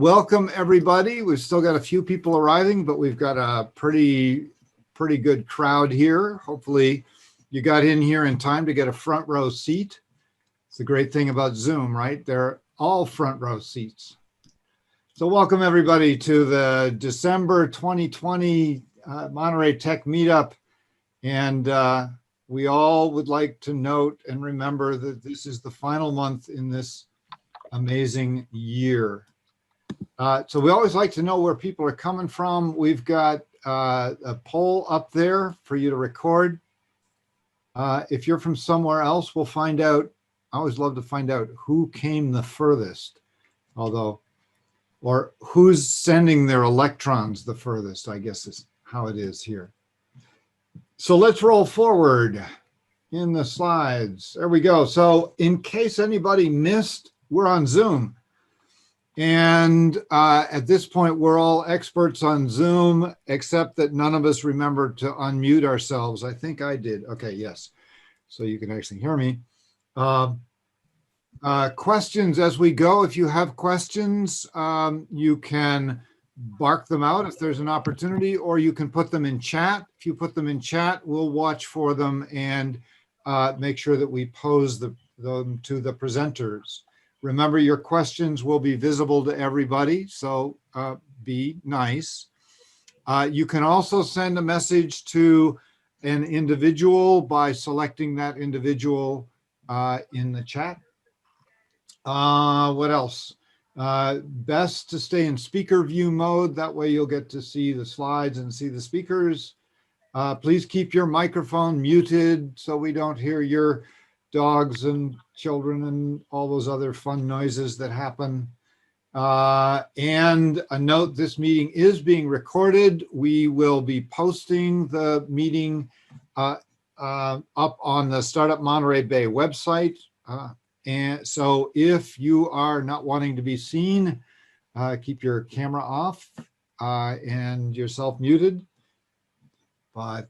Welcome everybody. We've still got a few people arriving, but we've got a pretty good crowd here. Hopefully you got in here in time to get a front row seat. It's the great thing about Zoom, right? They're all front row seats. So welcome everybody to the December 2020 Monterey Tech Meetup. And we all would like to note and remember that this is the final month in this amazing year. So we always like to know where people are coming from. We've got a poll up there for you to record. If you're from somewhere else, we'll find out. I always love to find out who came the furthest, or who's sending their electrons the furthest, I guess is how it is here. So let's roll forward in the slides. There we go. So in case anybody missed, we're on Zoom. And at this point, we're all experts on Zoom, except that none of us remembered to unmute ourselves. I think I did. Okay, yes. So you can actually hear me. Questions as we go. If you have questions, you can bark them out if there's an opportunity, or you can put them in chat. If you put them in chat, we'll watch for them and make sure that we pose them to the presenters. Remember, your questions will be visible to everybody, so be nice. You can also send a message to an individual by selecting that individual in the chat. What else? Best to stay in speaker view mode. That way you'll get to see the slides and see the speakers. Please keep your microphone muted so we don't hear your dogs and children and all those other fun noises that happen. And a note, this meeting is being recorded. We will be posting the meeting up on the Startup Monterey Bay website. And so if you are not wanting to be seen, keep your camera off and yourself muted. But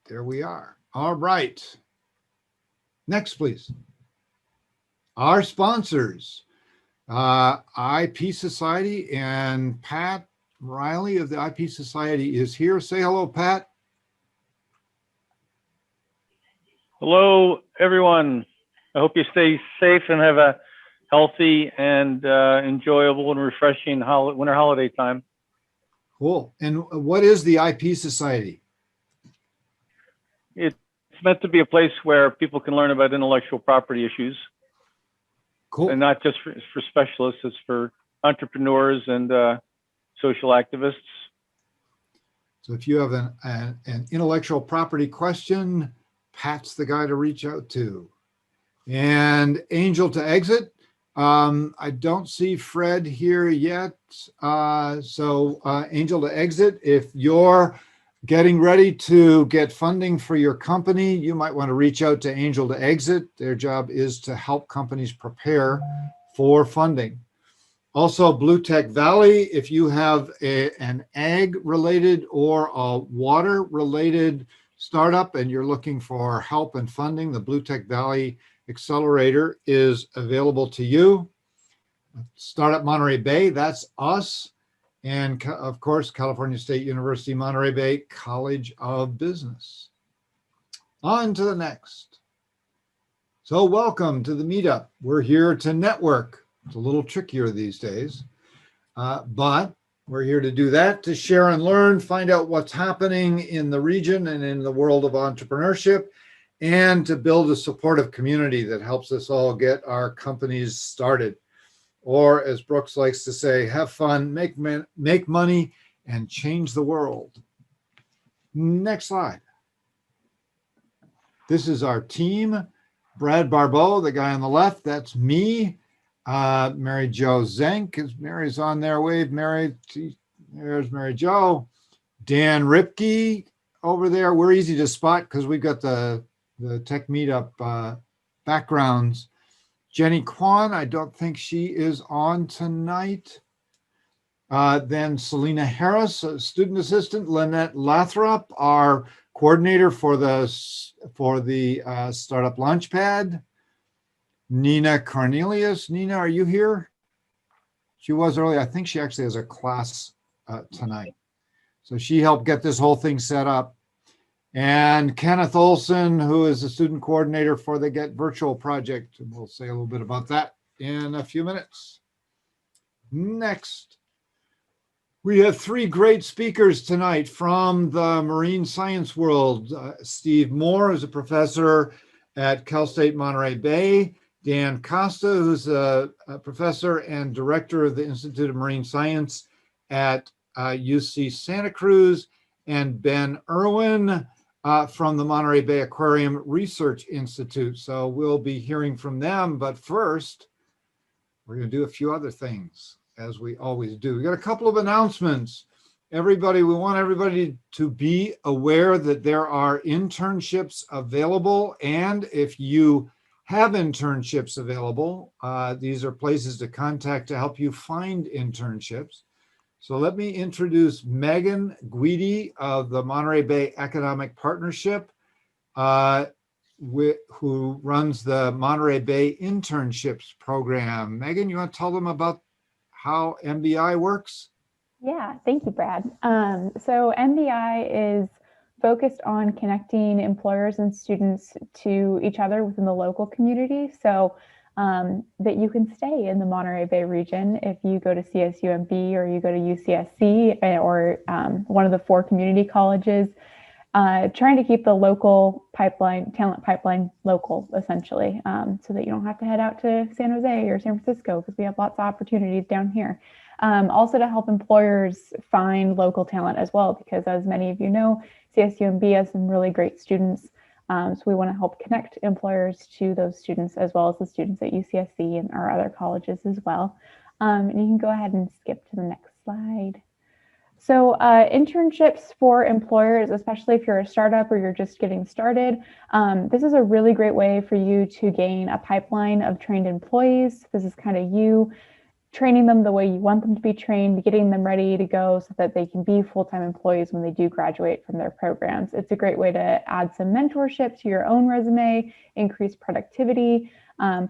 there we are. All right. Next, please. Our sponsors, IP Society, and Pat Riley of the IP Society is here. Say hello, Pat. Hello, everyone. I hope you stay safe and have a healthy and enjoyable and refreshing winter holiday time. Cool. And what is the IP Society? It's meant to be a place where people can learn about intellectual property issues. Cool. And not just for specialists, it's for entrepreneurs and social activists. So if you have an intellectual property question, Pat's the guy to reach out to. And Angel to Exit. I don't see Fred here yet. Angel to Exit, if you're getting ready to get funding for your company, you might want to reach out to Angel to Exit. Their job is to help companies prepare for funding. Also, Bluetec Valley, if you have an ag-related or a water-related startup and you're looking for help and funding, the Bluetec Valley Accelerator is available to you. Startup Monterey Bay, that's us. And of course, California State University, Monterey Bay College of Business. On to the next. So welcome to the meetup. We're here to network. It's a little trickier these days, but we're here to do that, to share and learn, find out what's happening in the region and in the world of entrepreneurship, and to build a supportive community that helps us all get our companies started. Or as Brooks likes to say, have fun, make money, and change the world. Next slide. This is our team. Brad Barbeau, the guy on the left, that's me. Mary Jo Zenk, is Mary's on there. Wave, Mary. There's Mary Jo. Dan Ripke over there. We're easy to spot because we've got the Tech Meetup backgrounds. Jenny Kwan, I don't think she is on tonight. Then Selena Harris, a student assistant. Lynette Lathrop, our coordinator for the Startup Launchpad. Nina Cornelius. Nina, are you here? She was early. I think she actually has a class tonight. So she helped get this whole thing set up. And Kenneth Olson, who is the student coordinator for the Get Virtual project. We'll say a little bit about that in a few minutes. Next, we have three great speakers tonight from the marine science world. Steve Moore is a professor at Cal State Monterey Bay. Dan Costa, who's a professor and director of the Institute of Marine Science at UC Santa Cruz, and Ben Erwin from the Monterey Bay Aquarium Research Institute. So we'll be hearing from them, but first, we're going to do a few other things, as we always do. We got a couple of announcements. We want everybody to be aware that there are internships available, and if you have internships available, these are places to contact to help you find internships. So let me introduce Megan Guidi of the Monterey Bay Economic Partnership, who runs the Monterey Bay Internships program. Megan, you want to tell them about how MBI works? Yeah, thank you, Brad. So MBI is focused on connecting employers and students to each other within the local community, so that you can stay in the Monterey Bay region if you go to CSUMB or you go to UCSC or one of the 4 community colleges, trying to keep the local talent pipeline local, essentially, so that you don't have to head out to San Jose or San Francisco, because we have lots of opportunities down here. Also to help employers find local talent as well, because as many of you know, CSUMB has some really great students. So we want to help connect employers to those students, as well as the students at UCSC and our other colleges as well. And you can go ahead and skip to the next slide. So internships for employers, especially if you're a startup or you're just getting started, this is a really great way for you to gain a pipeline of trained employees. This is kind of you training them the way you want them to be trained, getting them ready to go so that they can be full-time employees when they do graduate from their programs. It's a great way to add some mentorship to your own resume, increase productivity,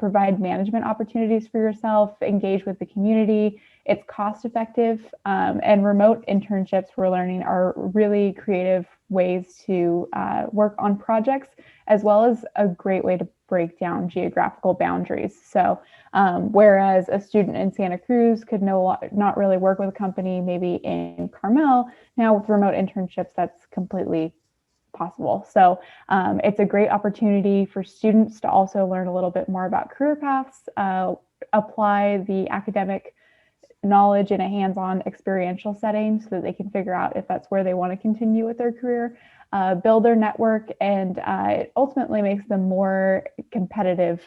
provide management opportunities for yourself, engage with the community. It's cost effective, and remote internships, we're learning, are really creative ways to work on projects, as well as a great way to break down geographical boundaries. So whereas a student in Santa Cruz could not really work with a company maybe in Carmel, now with remote internships, that's completely possible. So it's a great opportunity for students to also learn a little bit more about career paths, apply the academic knowledge in a hands-on experiential setting so that they can figure out if that's where they want to continue with their career, build their network, and it ultimately makes them more competitive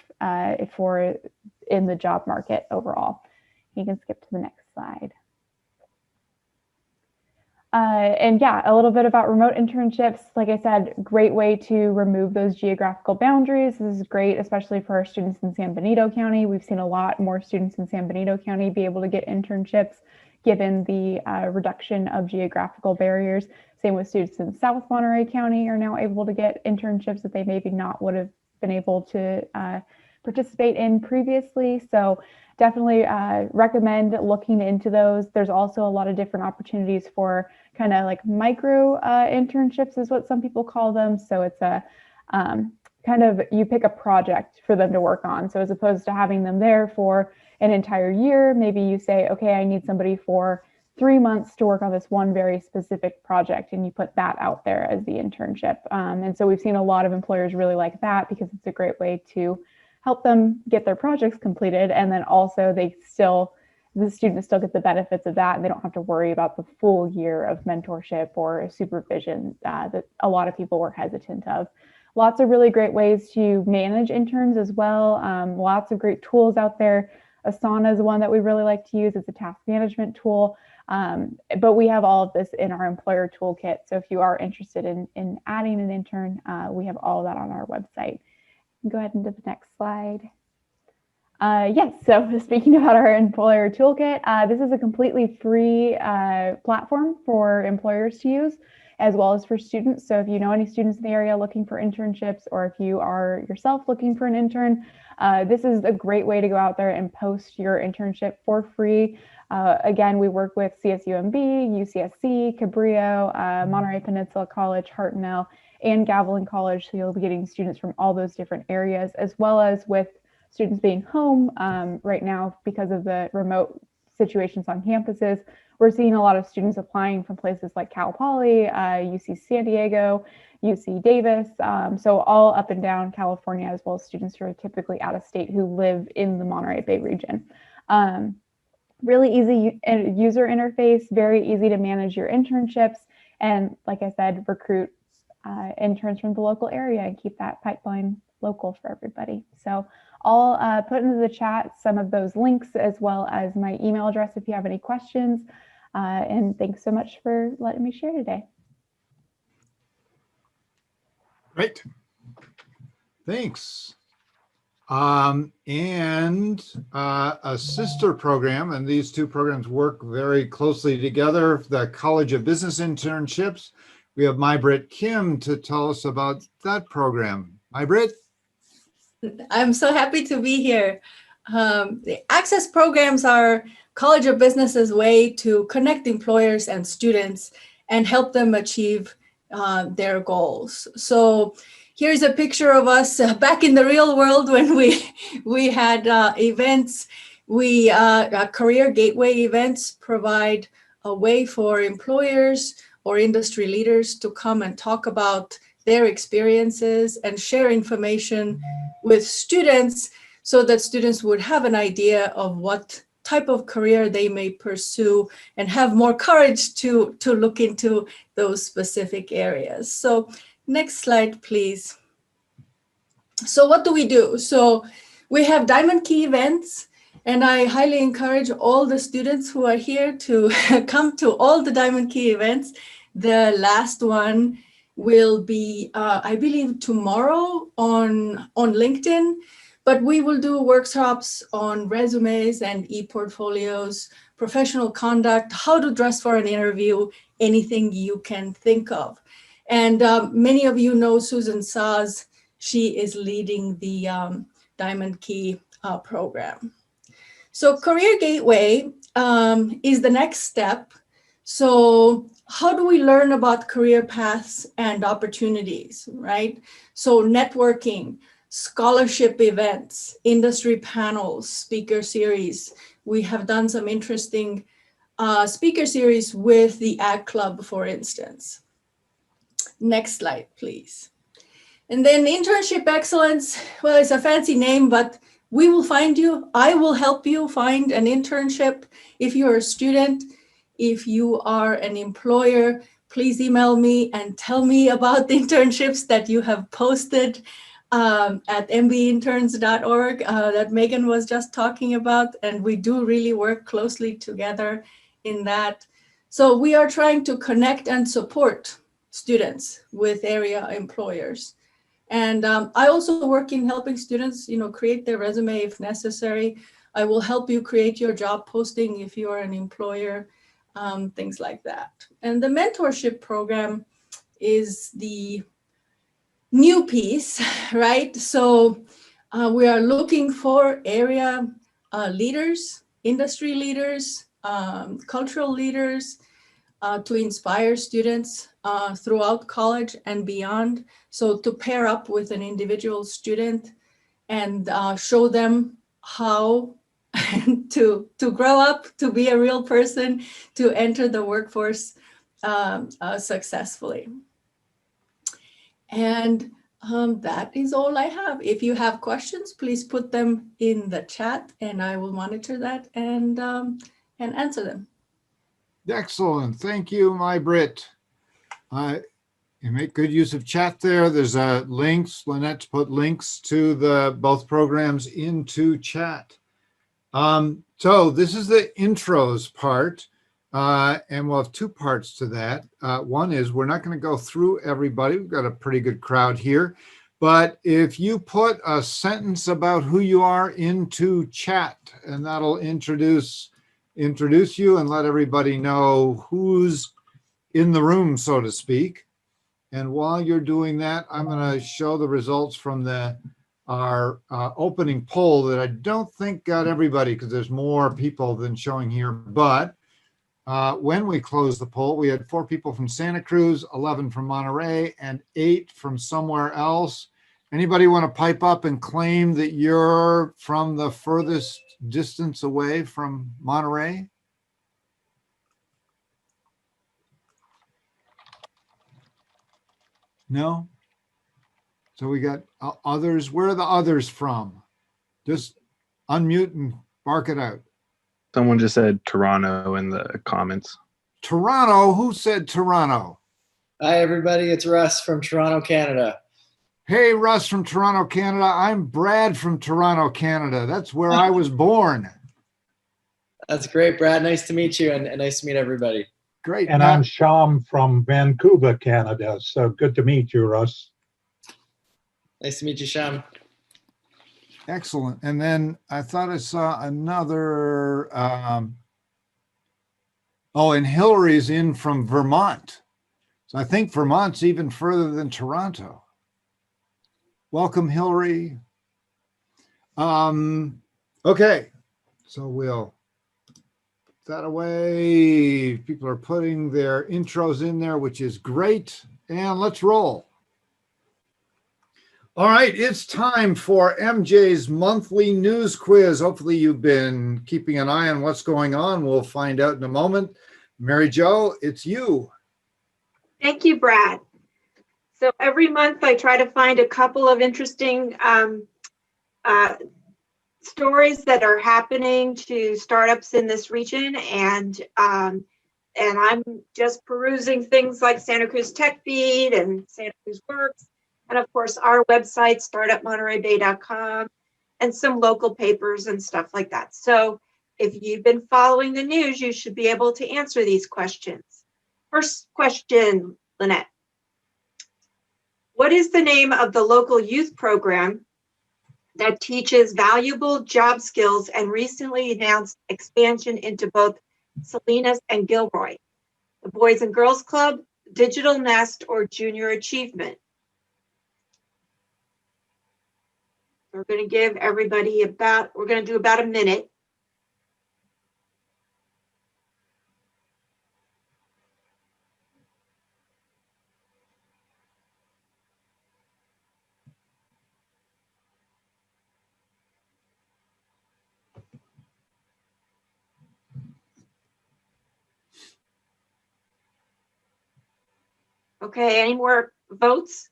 in the job market overall. You can skip to the next slide. And yeah, a little bit about remote internships. Like I said, great way to remove those geographical boundaries. This is great, especially for our students in San Benito County. We've seen a lot more students in San Benito County be able to get internships given the reduction of geographical barriers. Same with students in South Monterey County are now able to get internships that they maybe not would have been able to participate in previously. So definitely recommend looking into those. There's also a lot of different opportunities for kind of like micro internships is what some people call them. So it's a kind of, you pick a project for them to work on. So as opposed to having them there for an entire year, maybe you say, okay, I need somebody for 3 months to work on this one very specific project, and you put that out there as the internship. And so we've seen a lot of employers really like that because it's a great way to help them get their projects completed, and then also the students still get the benefits of that, and they don't have to worry about the full year of mentorship or supervision that a lot of people were hesitant of. Lots of really great ways to manage interns as well. Lots of great tools out there. Asana is one that we really like to use. It's a task management tool, but we have all of this in our employer toolkit. So if you are interested in adding an intern, we have all of that on our website. Go ahead into the next slide. Yes, so speaking about our employer toolkit, this is a completely free platform for employers to use, as well as for students. So if you know any students in the area looking for internships, or if you are yourself looking for an intern, this is a great way to go out there and post your internship for free. Again, we work with CSUMB, UCSC, Cabrillo, Monterey Peninsula College, Hartnell, and Gavilan College. So you'll be getting students from all those different areas, as well as with students being home right now because of the remote situations on campuses. We're seeing a lot of students applying from places like Cal Poly, UC San Diego, UC Davis, so all up and down California, as well as students who are typically out of state who live in the Monterey Bay region. Really easy user interface, very easy to manage your internships, and like I said, recruit interns from the local area and keep that pipeline local for everybody. So I'll put into the chat some of those links as well as my email address if you have any questions. And thanks so much for letting me share today. Great. Thanks. A sister program, and these two programs work very closely together, the College of Business Internships. We have Mai-Britt Kim to tell us about that program. Mai-Britt? I'm so happy to be here. The Access programs are College of Business's way to connect employers and students and help them achieve their goals. So here's a picture of us back in the real world when we had events. Career Gateway events provide a way for employers or industry leaders to come and talk about their experiences and share information with students so that students would have an idea of what type of career they may pursue and have more courage to look into those specific areas. So next slide, please. So what do we do? So we have Diamond Key events, and I highly encourage all the students who are here to come to all the Diamond Key events. The last one will be, I believe, tomorrow on LinkedIn, but we will do workshops on resumes and e-portfolios, professional conduct, how to dress for an interview, anything you can think of. And many of you know Susan Saz. She is leading the Diamond Key program. So Career Gateway is the next step. So how do we learn about career paths and opportunities, right? So networking, scholarship events, industry panels, speaker series. We have done some interesting speaker series with the Ag Club, for instance. Next slide, please. And then Internship Excellence, well, it's a fancy name, but we will find you. I will help you find an internship. If you're a student, if you are an employer, please email me and tell me about the internships that you have posted at mbinterns.org that Megan was just talking about. And we do really work closely together in that. So we are trying to connect and support students with area employers. And I also work in helping students, create their resume if necessary. I will help you create your job posting if you are an employer, things like that. And the mentorship program is the new piece, right? So we are looking for area leaders, industry leaders, cultural leaders to inspire students throughout college and beyond. So to pair up with an individual student and show them how to grow up, to be a real person, to enter the workforce successfully. And that is all I have. If you have questions, please put them in the chat and I will monitor that and answer them. Excellent. Thank you, Mai-Britt. You make good use of chat there. There's links. Lynette's put links to both programs into chat. So this is the intros part, and we'll have two parts to that. One is we're not going to go through everybody. We've got a pretty good crowd here. But if you put a sentence about who you are into chat, and that'll introduce you and let everybody know who's in the room, so to speak. And while you're doing that, I'm going to show the results from the our opening poll that I don't think got everybody because there's more people than showing here. But when we closed the poll, we had 4 people from Santa Cruz, 11 from Monterey, and 8 from somewhere else. Anybody want to pipe up and claim that you're from the furthest distance away from Monterey? No? So we got others. Where are the others from? Just unmute and bark it out. Someone just said Toronto in the comments. Toronto? Who said Toronto? Hi, everybody. It's Russ from Toronto, Canada. Hey, Russ from Toronto, Canada. I'm Brad from Toronto, Canada. That's where I was born. That's great, Brad. Nice to meet you, and nice to meet everybody. Great. And I'm Sham from Vancouver, Canada. So good to meet you, Russ. Nice to meet you, Sham. Excellent. And then I thought I saw another, and Hillary's in from Vermont. So I think Vermont's even further than Toronto. Welcome, Hillary. Okay, so we'll put that away. People are putting their intros in there, which is great. And let's roll. All right, it's time for MJ's monthly news quiz. Hopefully you've been keeping an eye on what's going on. We'll find out in a moment. Mary Jo, it's you. Thank you, Brad. So every month I try to find a couple of interesting stories that are happening to startups in this region, and I'm just perusing things like Santa Cruz Tech Feed and Santa Cruz Works, and of course our website, startupmontereybay.com, and some local papers and stuff like that. So if you've been following the news, you should be able to answer these questions. First question, Lynette. What is the name of the local youth program that teaches valuable job skills and recently announced expansion into both Salinas and Gilroy? The Boys and Girls Club, Digital Nest, or Junior Achievement? We're going to give everybody we're going to do about a minute. Okay, any more votes?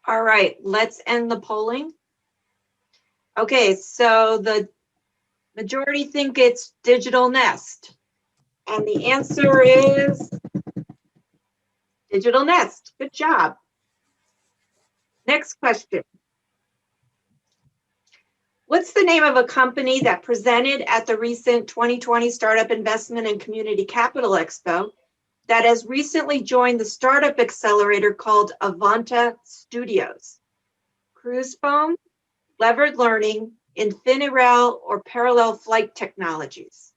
All right, let's end the polling. Okay, so the majority think it's Digital Nest. And the answer is Digital Nest. Good job. Next question. What's the name of a company that presented at the recent 2020 Startup Investment and Community Capital Expo that has recently joined the startup accelerator called Avanta Studios? Cruise Foam, Levered Learning, Infinirail, or Parallel Flight Technologies?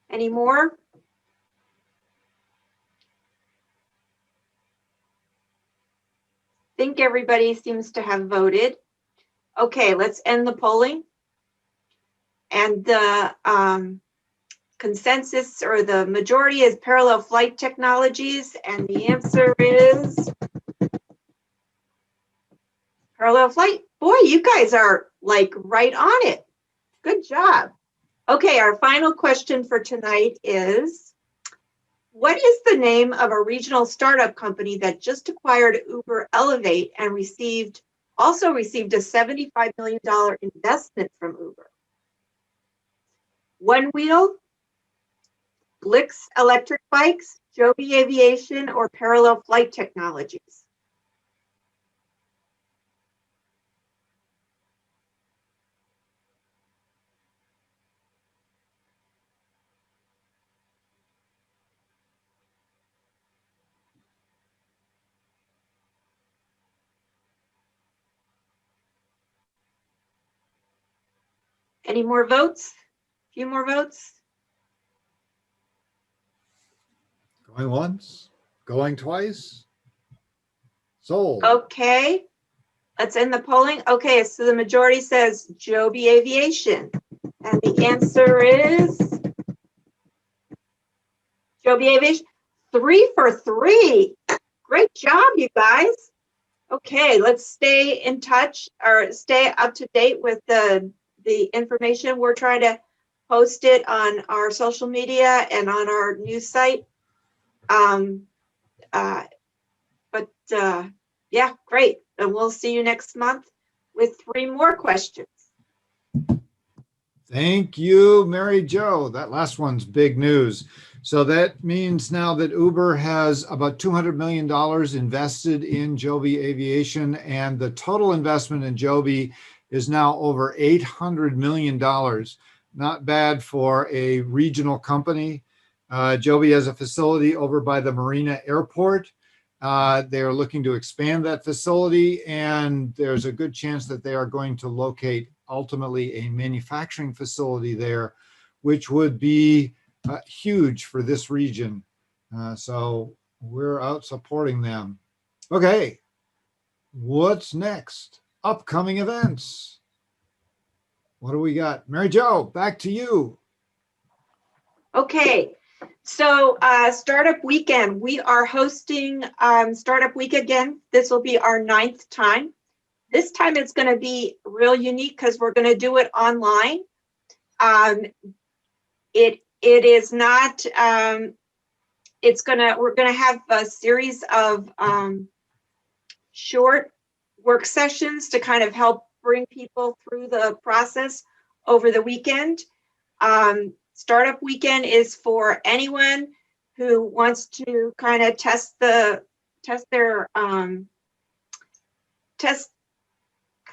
Any more? I think everybody seems to have voted. Okay, let's end the polling. And the consensus or the majority is Parallel Flight Technologies, and the answer is Parallel Flight. Boy, you guys are like right on it. Good job. Okay, our final question for tonight is, what is the name of a regional startup company that just acquired Uber Elevate and also received a $75 million investment from Uber? One Wheel, Blix Electric Bikes, Joby Aviation, or Parallel Flight Technologies? Any more votes? A few more votes? Going once, going twice. Sold. Okay, let's end the polling. Okay, so the majority says Joby Aviation. And the answer is Joby Aviation. 3 for 3. Great job, you guys. Okay, let's stay in touch or stay up to date with the information. We're trying to post it on our social media and on our news site. Yeah, great. And we'll see you next month with 3 more questions. Thank you, Mary Jo. That last one's big news. So that means now that Uber has about $200 million invested in Joby Aviation, and the total investment in Joby is now over $800 million. Not bad for a regional company. Joby has a facility over by the Marina Airport. They are looking to expand that facility, and there's a good chance that they are going to locate ultimately a manufacturing facility there, which would be huge for this region. So we're out supporting them. Okay, what's next? Upcoming events. What do we got? Mary Jo, back to you. Okay, so Startup Weekend. We are hosting Startup Week again. This will be our 9th time. This time it's going to be real unique because we're going to do it online. It is not. We're going to have a series of short work sessions to kind of help bring people through the process over the weekend. Startup Weekend is for anyone who wants to kind of test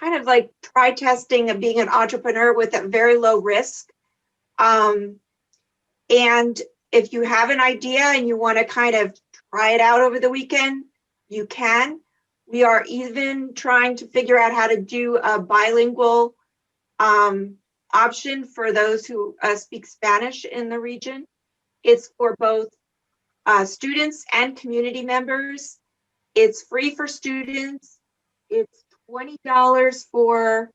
kind of like try testing of being an entrepreneur with a very low risk. And if you have an idea and you want to kind of try it out over the weekend, you can. We are even trying to figure out how to do a bilingual option for those who speak Spanish in the region. It's for both students and community members. It's free for students. It's $20 for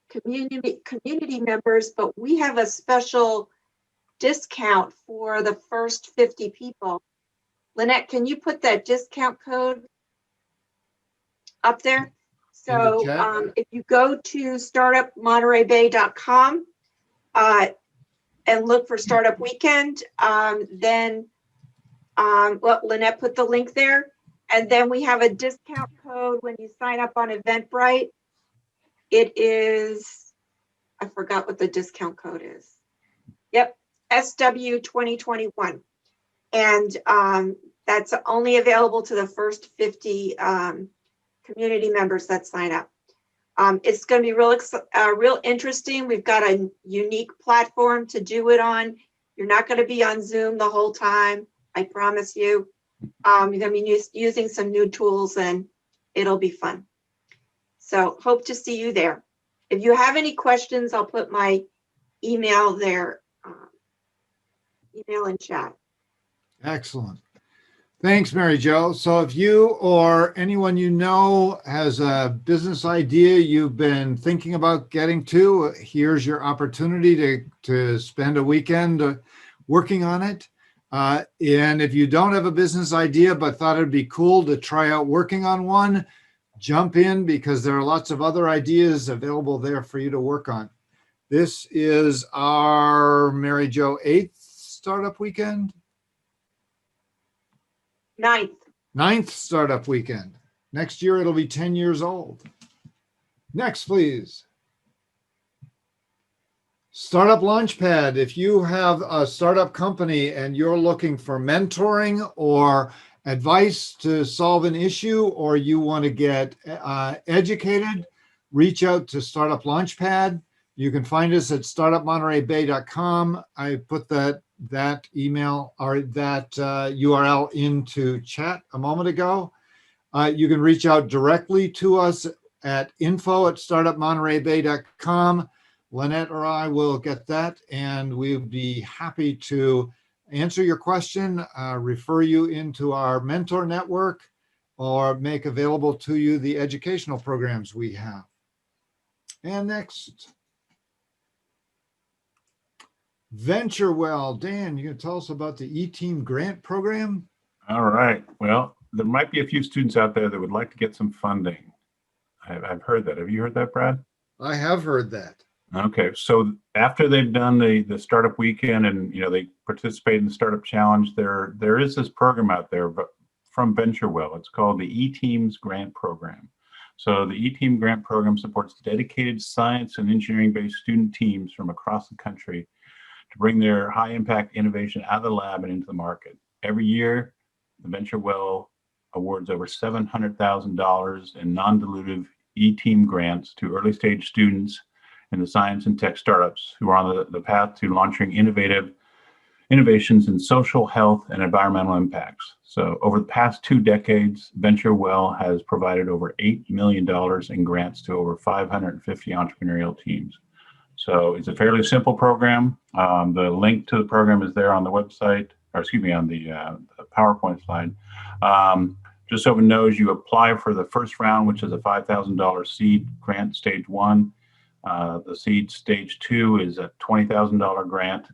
community members, but we have a special discount for the first 50 people. Lynette, can you put that discount code up there? So if you go to startupmontereybay.com and look for Startup Weekend, then Lynette put the link there. And then we have a discount code when you sign up on Eventbrite. It is, I forgot what the discount code is. Yep, SW2021. And that's only available to the first 50 community members that sign up. It's going to be real interesting. We've got a unique platform to do it on. You're not going to be on Zoom the whole time, I promise you. You're going to be using some new tools, and it'll be fun. So hope to see you there. If you have any questions, I'll put my email there, email and chat. Excellent. Thanks, Mary Jo. So if you or anyone you know has a business idea you've been thinking about getting to, here's your opportunity to spend a weekend working on it. And if you don't have a business idea but thought it'd be cool to try out working on one, jump in because there are lots of other ideas available there for you to work on. This is our, Mary Jo, 8th Startup Weekend? 9th Startup Weekend. Next year, it'll be 10 years old. Next, please. Startup Launchpad. If you have a startup company and you're looking for mentoring or advice to solve an issue, or you want to get educated, reach out to Startup Launchpad. You can find us at startupmontereybay.com. I put that email or that URL into chat a moment ago. You can reach out directly to us at info@startupmontereybay.com. Lynette or I will get that, and we'll be happy to answer your question, refer you into our mentor network, or make available to you the educational programs we have. And next, VentureWell. Dan, you gonna tell us about the E-Team grant program? All right. Well, there might be a few students out there that would like to get some funding. I've heard that. Have you heard that, Brad? I have heard that. Okay, so after they've done the startup weekend and they participate in the startup challenge, there is this program out there, but from VentureWell. It's called the E-Teams Grant Program. So the E-Team Grant Program supports dedicated science and engineering-based student teams from across the country to bring their high-impact innovation out of the lab and into the market. Every year, the VentureWell awards over $700,000 in non-dilutive E-Team grants to early-stage students in the science and tech startups who are on the path to launching innovations in social, health, and environmental impacts. So over the past 2 decades, VentureWell has provided over $8 million in grants to over 550 entrepreneurial teams. So it's a fairly simple program. The link to the program is there on the website, or excuse me, on the PowerPoint slide. Just so everyone knows, you apply for the first round, which is a $5,000 seed grant, stage 1. The seed stage 2 is a $20,000 grant.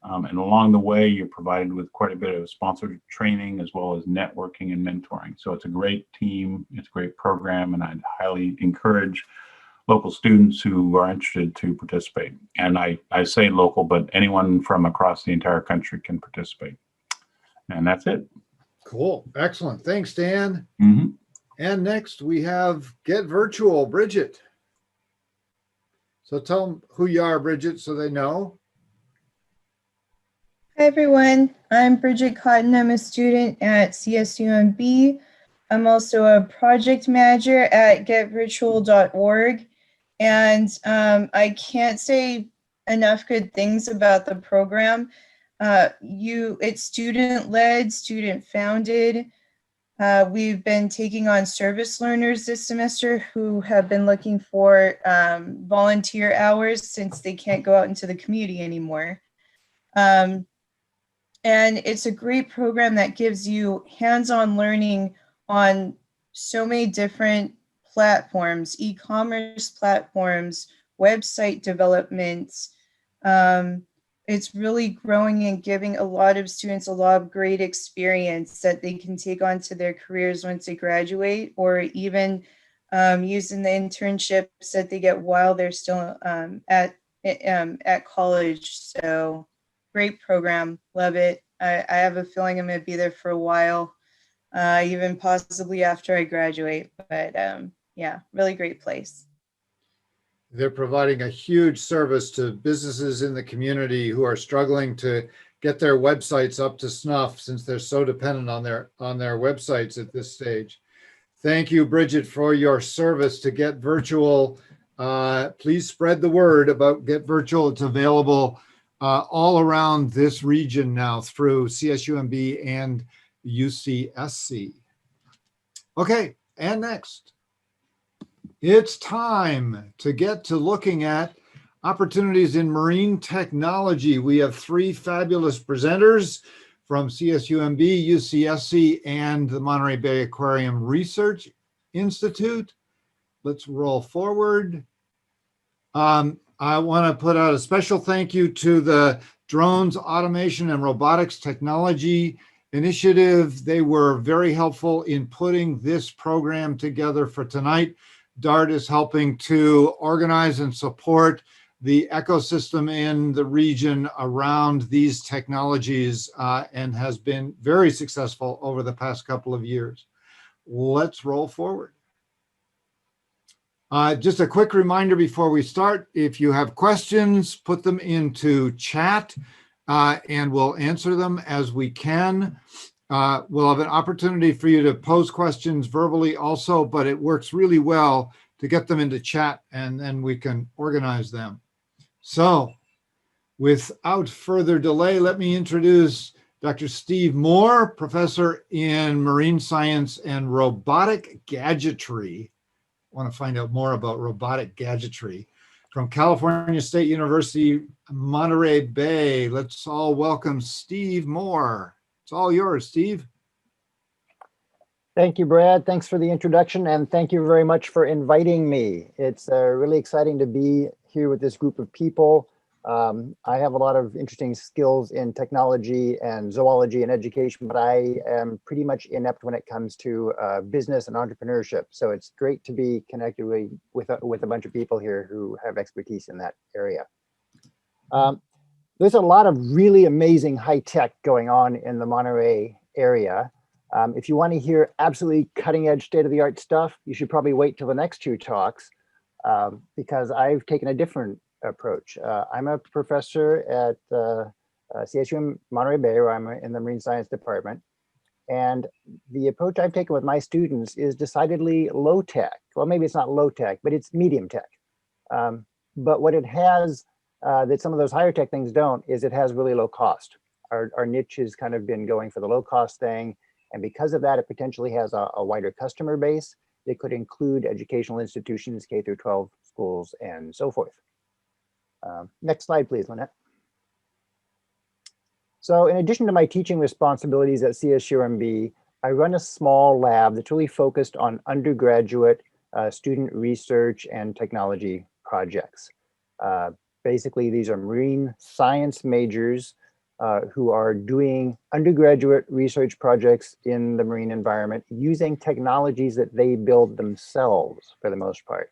And along the way, you're provided with quite a bit of sponsored training as well as networking and mentoring. So it's a great team, it's a great program, and I'd highly encourage local students who are interested to participate. And I say local, but anyone from across the entire country can participate. And that's it. Cool. Excellent. Thanks, Dan. Mm-hmm. And next we have Get Virtual, Bridget. So tell them who you are, Bridget, so they know. Hi, everyone. I'm Bridget Cotton. I'm a student at CSUMB. I'm also a project manager at getvirtual.org. And I can't say enough good things about the program. It's student-led, student-founded. We've been taking on service learners this semester who have been looking for volunteer hours since they can't go out into the community anymore. And it's a great program that gives you hands-on learning on so many different platforms, e-commerce platforms, website development. It's really growing and giving a lot of students a lot of great experience that they can take on to their careers once they graduate, or even using the internships that they get while they're still at college. So great program, love it. I have a feeling I'm going to be there for a while, even possibly after I graduate. But yeah, really great place. They're providing a huge service to businesses in the community who are struggling to get their websites up to snuff since they're so dependent on their websites at this stage. Thank you, Bridget, for your service to Get Virtual. Please spread the word about Get Virtual. It's available all around this region now through CSUMB and UCSC. Okay, and next. It's time to get to looking at opportunities in marine technology. We have 3 fabulous presenters from CSUMB, UCSC, and the Monterey Bay Aquarium Research Institute. Let's roll forward. I want to put out a special thank you to the Drones Automation and Robotics Technology Initiative. They were very helpful in putting this program together for tonight. DART is helping to organize and support the ecosystem in the region around these technologies and has been very successful over the past couple of years. Let's roll forward. Just a quick reminder before we start, if you have questions, put them into chat and we'll answer them as we can. We'll have an opportunity for you to pose questions verbally also, but it works really well to get them into chat and then we can organize them. So without further delay, let me introduce Dr. Steve Moore, professor in marine science and robotic gadgetry. I want to find out more about robotic gadgetry. from California State University, Monterey Bay. Let's all welcome Steve Moore. It's all yours, Steve. Thank you, Brad. Thanks for the introduction, and thank you very much for inviting me. It's really exciting to be here with this group of people. I have a lot of interesting skills in technology and zoology and education, but I am pretty much inept when it comes to business and entrepreneurship. So it's great to be connected with a bunch of people here who have expertise in that area. There's a lot of really amazing high tech going on in the Monterey area. If you want to hear absolutely cutting edge state of the art stuff, you should probably wait till the next two talks because I've taken a different approach. I'm a professor at CSU Monterey Bay, where I'm in the marine science department. And the approach I've taken with my students is decidedly low tech. Well, maybe it's not low tech, but it's medium tech. But what it has that some of those higher tech things don't is it has really low cost. Our niche has kind of been going for the low cost thing. And because of that, it potentially has a wider customer base that could include educational institutions, K through 12 schools, and so forth. Next slide, please, Lynette. So in addition to my teaching responsibilities at CSUMB, I run a small lab that's really focused on undergraduate student research and technology projects. Basically, these are marine science majors who are doing undergraduate research projects in the marine environment using technologies that they build themselves for the most part.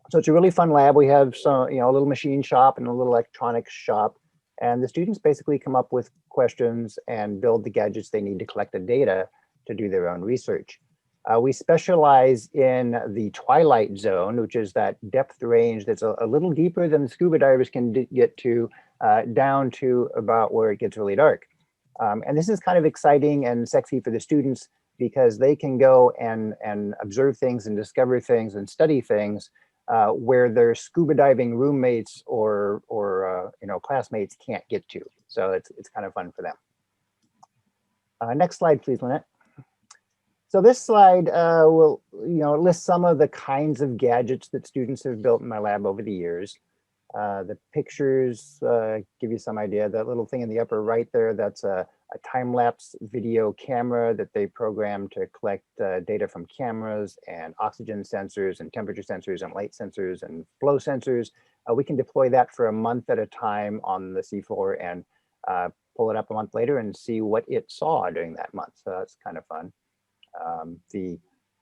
So it's a really fun lab. We have some, a little machine shop and a little electronics shop, and the students basically come up with questions and build the gadgets they need to collect the data to do their own research. We specialize in the twilight zone, which is that depth range that's a little deeper than the scuba divers can get to, down to about where it gets really dark. And this is kind of exciting and sexy for the students because they can go and observe things and discover things and study things where their scuba diving roommates or classmates can't get to. So it's kind of fun for them. Next slide, please, Lynette. So this slide will list some of the kinds of gadgets that students have built in my lab over the years. The pictures give you some idea. That little thing in the upper right there, that's a time-lapse video camera that they program to collect data from cameras and oxygen sensors and temperature sensors and light sensors and flow sensors. We can deploy that for a month at a time on the seafloor and pull it up a month later and see what it saw during that month. So that's kind of fun. The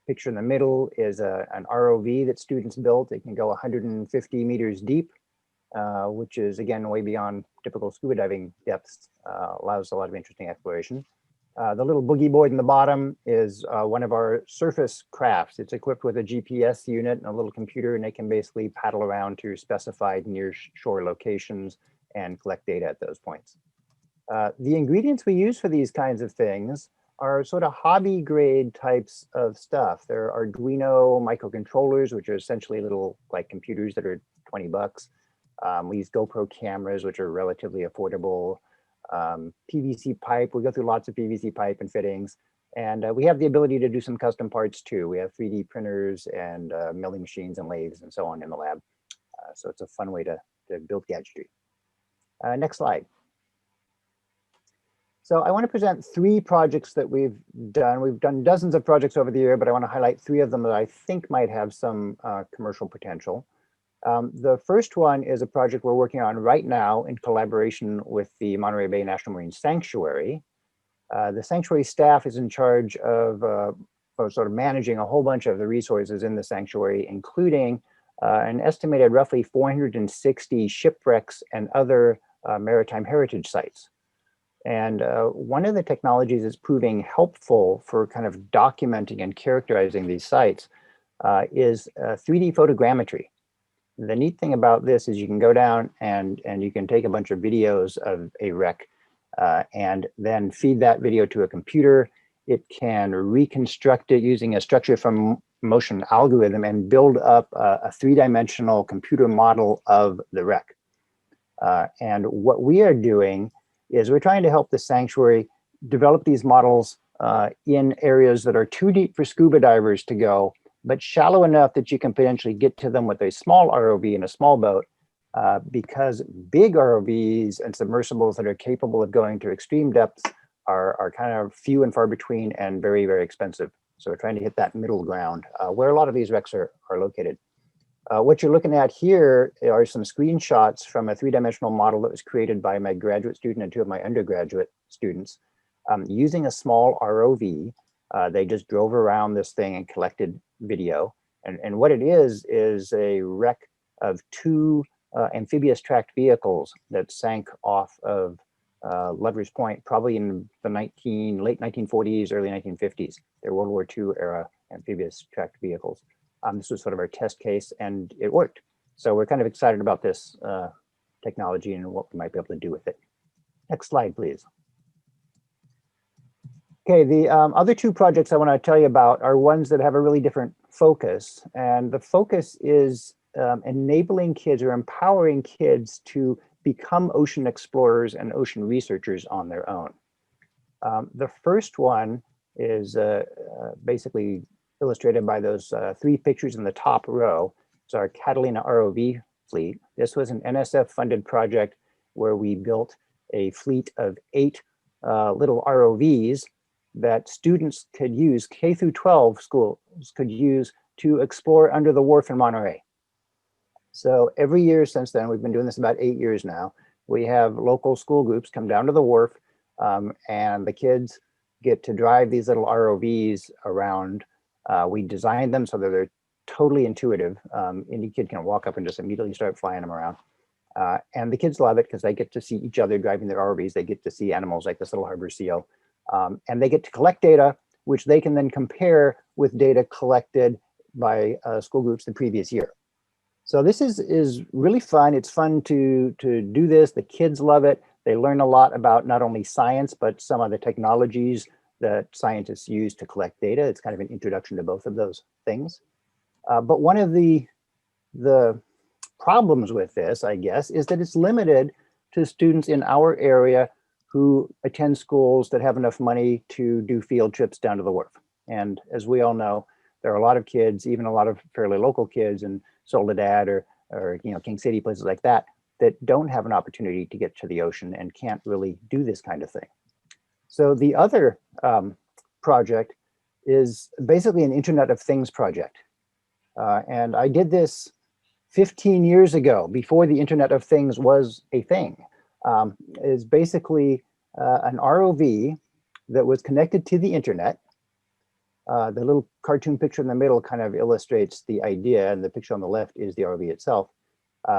picture in the middle is an ROV that students built. It can go 150 meters deep, which is, again, way beyond typical scuba diving depths, allows a lot of interesting exploration. The little boogie board in the bottom is one of our surface crafts. It's equipped with a GPS unit and a little computer, and it can basically paddle around to specified near shore locations and collect data at those points. The ingredients we use for these kinds of things are sort of hobby grade types of stuff. There are Arduino microcontrollers, which are essentially little like computers that are 20 bucks. We use GoPro cameras, which are relatively affordable. PVC pipe, we go through lots of PVC pipe and fittings. And we have the ability to do some custom parts too. We have 3D printers and milling machines and lathes and so on in the lab. So it's a fun way to build gadgetry. Next slide. So I want to present 3 projects that we've done. We've done dozens of projects over the year, but I want to highlight 3 of them that I think might have some commercial potential. The first one is a project we're working on right now in collaboration with the Monterey Bay National Marine Sanctuary. The sanctuary staff is in charge of sort of managing a whole bunch of the resources in the sanctuary, including an estimated roughly 460 shipwrecks and other maritime heritage sites. And one of the technologies that's proving helpful for kind of documenting and characterizing these sites is 3D photogrammetry. The neat thing about this is you can go down and you can take a bunch of videos of a wreck and then feed that video to a computer. It can reconstruct it using a structure from motion algorithm and build up a 3-dimensional computer model of the wreck. And what we are doing is we're trying to help the sanctuary develop these models in areas that are too deep for scuba divers to go, but shallow enough that you can potentially get to them with a small ROV and a small boat, because big ROVs and submersibles that are capable of going to extreme depths are kind of few and far between and very, very expensive. So we're trying to hit that middle ground where a lot of these wrecks are located. What you're looking at here are some screenshots from a three-dimensional model that was created by my graduate student and two of my undergraduate students using a small ROV. They just drove around this thing and collected video. And what it is a wreck of two amphibious tracked vehicles that sank off of Lover's Point, probably in the late 1940s, early 1950s. They're World War II era amphibious tracked vehicles. This was sort of our test case, and it worked. So we're kind of excited about this technology and what we might be able to do with it. Next slide, please. Okay, the other two projects I want to tell you about are ones that have a really different focus. And the focus is enabling kids or empowering kids to become ocean explorers and ocean researchers on their own. The first one is basically illustrated by those three pictures in the top row. It's our Catalina Rov Fleet. This was an NSF-funded project where we built a fleet of 8 little ROVs that students could use, K through 12 schools could use to explore under the wharf in Monterey. So every year since then, we've been doing this about 8 years now, we have local school groups come down to the wharf and the kids get to drive these little ROVs around. We designed them so that they're totally intuitive. Any kid can walk up and just immediately start flying them around. And the kids love it because they get to see each other driving their ROVs. They get to see animals like this little harbor seal. And they get to collect data, which they can then compare with data collected by school groups the previous year. So this is really fun. It's fun to do this. The kids love it. They learn a lot about not only science, but some of the technologies that scientists use to collect data. It's kind of an introduction to both of those things. But one of the problems with this, I guess, is that it's limited to students in our area who attend schools that have enough money to do field trips down to the wharf. And as we all know, there are a lot of kids, even a lot of fairly local kids in Soledad or King City, places like that, that don't have an opportunity to get to the ocean and can't really do this kind of thing. So the other project is basically an Internet of Things project. And I did this 15 years ago, before the Internet of Things was a thing. Is basically an ROV that was connected to the internet. The little cartoon picture in the middle kind of illustrates the idea, and the picture on the left is the ROV itself.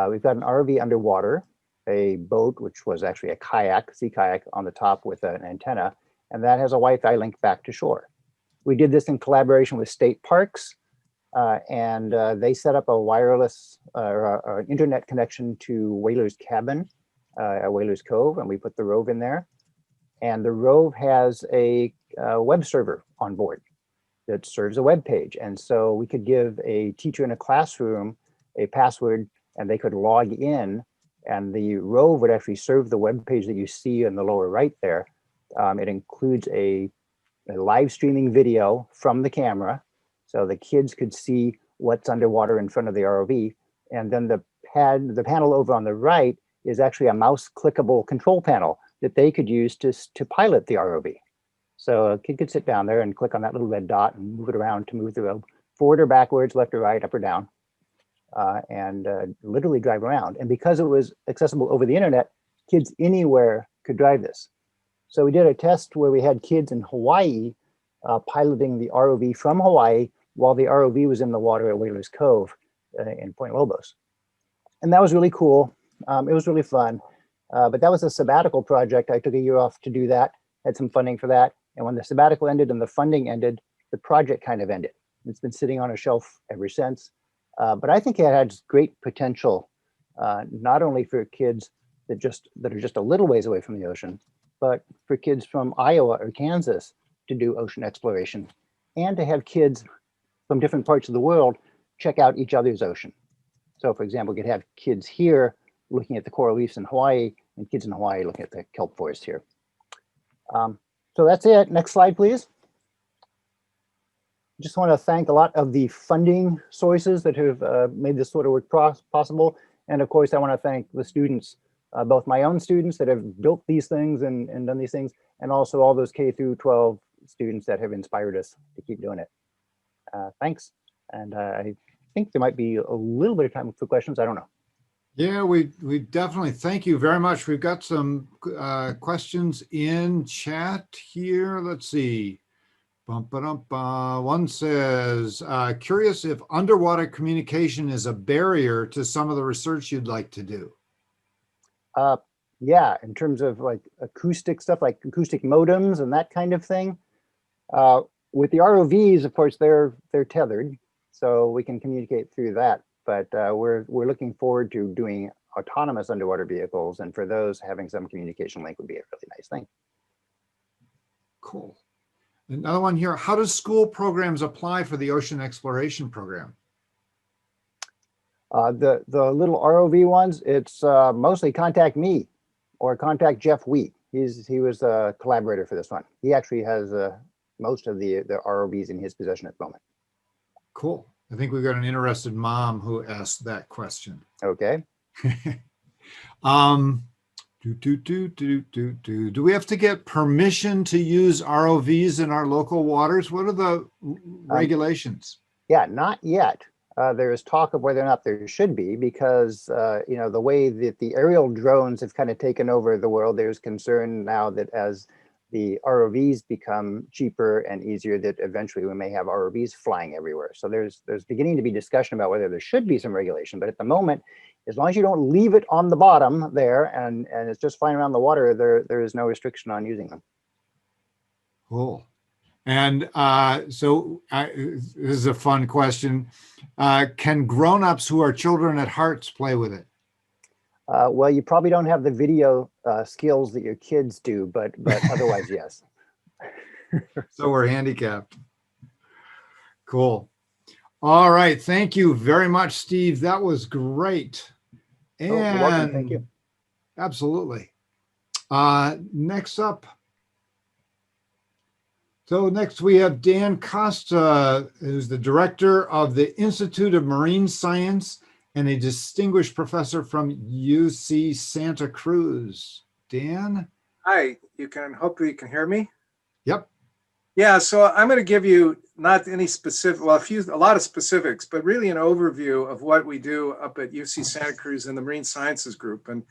We've got an ROV underwater, a boat, which was actually a kayak, sea kayak on the top with an antenna, and that has a Wi-Fi link back to shore. We did this in collaboration with state parks, and they set up a wireless or an internet connection to Whaler's Cabin at Whaler's Cove, and we put the Rov in there. And the Rov has a web server on board that serves a web page. And so we could give a teacher in a classroom a password and they could log in, and the Rov would actually serve the web page that you see in the lower right there. It includes a live streaming video from the camera, so the kids could see what's underwater in front of the ROV. And then the panel over on the right is actually a mouse clickable control panel that they could use to pilot the ROV. So a kid could sit down there and click on that little red dot and move it around to move the Rov forward or backwards, left or right, up or down, and literally drive around. And because it was accessible over the internet, kids anywhere could drive this. So we did a test where we had kids in Hawaii piloting the ROV from Hawaii while the ROV was in the water at Whaler's Cove in Point Lobos. And that was really cool. It was really fun. But that was a sabbatical project. I took a year off to do that, had some funding for that. And when the sabbatical ended and the funding ended, the project kind of ended. It's been sitting on a shelf ever since. But I think it has great potential, not only for kids that are just a little ways away from the ocean, but for kids from Iowa or Kansas to do ocean exploration, and to have kids from different parts of the world check out each other's ocean. So for example, we could have kids here looking at the coral reefs in Hawaii, and kids in Hawaii looking at the kelp forest here. So that's it. Next slide, please. just want to thank a lot of the funding sources that have made this sort of work possible. And of course, I want to thank the students, both my own students that have built these things and done these things, and also all those K through 12 students that have inspired us to keep doing it. Thanks. And I think there might be a little bit of time for questions. I don't know. Yeah, we definitely thank you very much. We've got some questions in chat here. Let's see. One says, curious if underwater communication is a barrier to some of the research you'd like to do. Yeah, in terms of like acoustic stuff, like acoustic modems and that kind of thing. With the ROVs, of course, they're tethered, so we can communicate through that. But we're looking forward to doing autonomous underwater vehicles, and for those, having some communication link would be a really nice thing. Cool. Another one here. How does school programs apply for the ocean exploration program? The little ROV ones, it's mostly contact me or contact Jeff Wheat. He was a collaborator for this one. He actually has most of the ROVs in his possession at the moment. Cool. I think we've got an interested mom who asked that question. Okay. Do we have to get permission to use ROVs in our local waters? What are the regulations? Yeah, not yet. There is talk of whether or not there should be, because you know, the way that the aerial drones have kind of taken over the world, there's concern now that as the ROVs become cheaper and easier, that eventually we may have ROVs flying everywhere. So there's beginning to be discussion about whether there should be some regulation, but at the moment, as long as you don't leave it on the bottom there and it's just flying around the water, there is no restriction on using them. Cool. And this is a fun question. Can grown-ups who are children at heart play with it? Well, you probably don't have the video skills that your kids do, but otherwise, yes. So we're handicapped. Cool. All right. Thank you very much, Steve. That was great. And you're welcome. Thank you. Absolutely. Next up. So next we have Dan Costa, who's the director of the Institute of Marine Science and a distinguished professor from UC Santa Cruz. Dan? Hi, hopefully you can hear me. Yep. Yeah, so I'm going to give you not any specific, well, a lot of specifics, but really an overview of what we do up at UC Santa Cruz in the Marine Sciences Group. And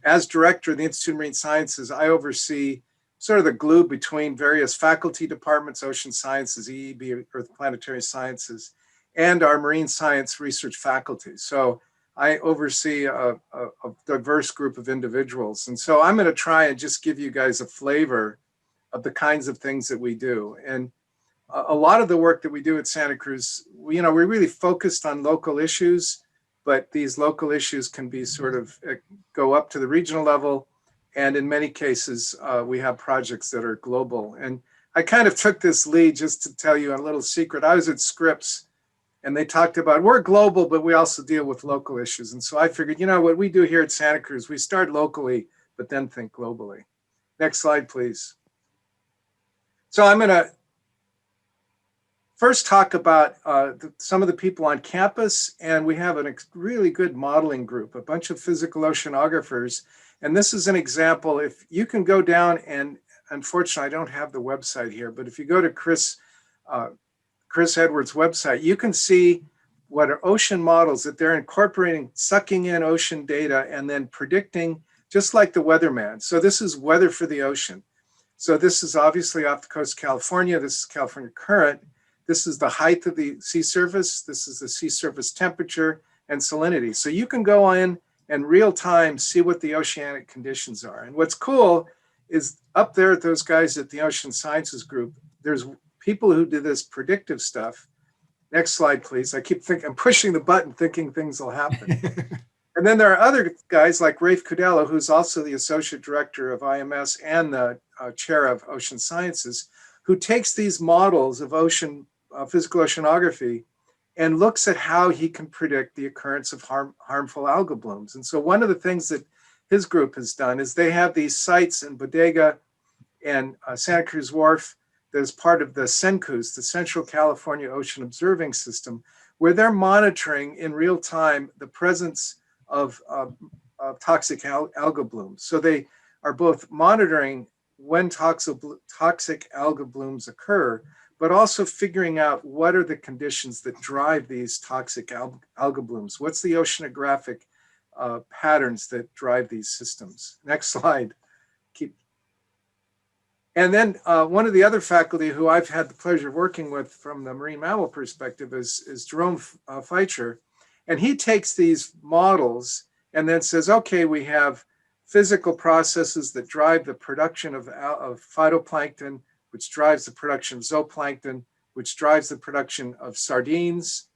as director of the Institute of Marine Sciences, I oversee sort of the glue between various faculty departments, ocean sciences, iiED, Earth Planetary Sciences, and our marine science research faculty. So I oversee a diverse group of individuals. And so I'm going to try and just give you guys a flavor of the kinds of things that we do. And a lot of the work that we do at Santa Cruz, we're really focused on local issues, but these local issues can be sort of go up to the regional level. And in many cases, we have projects that are global. And I kind of took this lead just to tell you a little secret. I was at Scripps and they talked about, we're global, but we also deal with local issues. And so I figured, what we do here at Santa Cruz, we start locally, but then think globally. Next slide, please. So I'm going to first talk about some of the people on campus, and we have a really good modeling group, a bunch of physical oceanographers. And this is an example. If you can go down, and unfortunately, I don't have the website here, but if you go to Chris Edwards' website, you can see what are ocean models that they're incorporating, sucking in ocean data, and then predicting, just like the weatherman. So this is weather for the ocean. So this is obviously off the coast of California. This is California current. This is the height of the sea surface. This is the sea surface temperature and salinity. So you can go in and real time see what the oceanic conditions are. And what's cool is up there at those guys at the Ocean Sciences Group, there's people who do this predictive stuff. Next slide, please. I keep thinking, I'm pushing the button thinking things will happen. And then there are other guys like Rafe Cudello, who's also the associate director of IMS and the chair of ocean sciences, who takes these models of ocean physical oceanography and looks at how he can predict the occurrence of harmful algal blooms. And so one of the things that his group has done is they have these sites in Bodega and Santa Cruz Wharf that is part of the CENCUS, the Central California Ocean Observing System, where they're monitoring in real time the presence of toxic algal blooms. So they are both monitoring when toxic algal blooms occur, but also figuring out what are the conditions that drive these toxic algal blooms. What's the oceanographic patterns that drive these systems? Next slide. And then one of the other faculty who I've had the pleasure of working with from the marine mammal perspective is Jerome Fighter. And he takes these models and then says, okay, we have physical processes that drive the production of phytoplankton, which drives the production of zooplankton, which drives the production of sardines.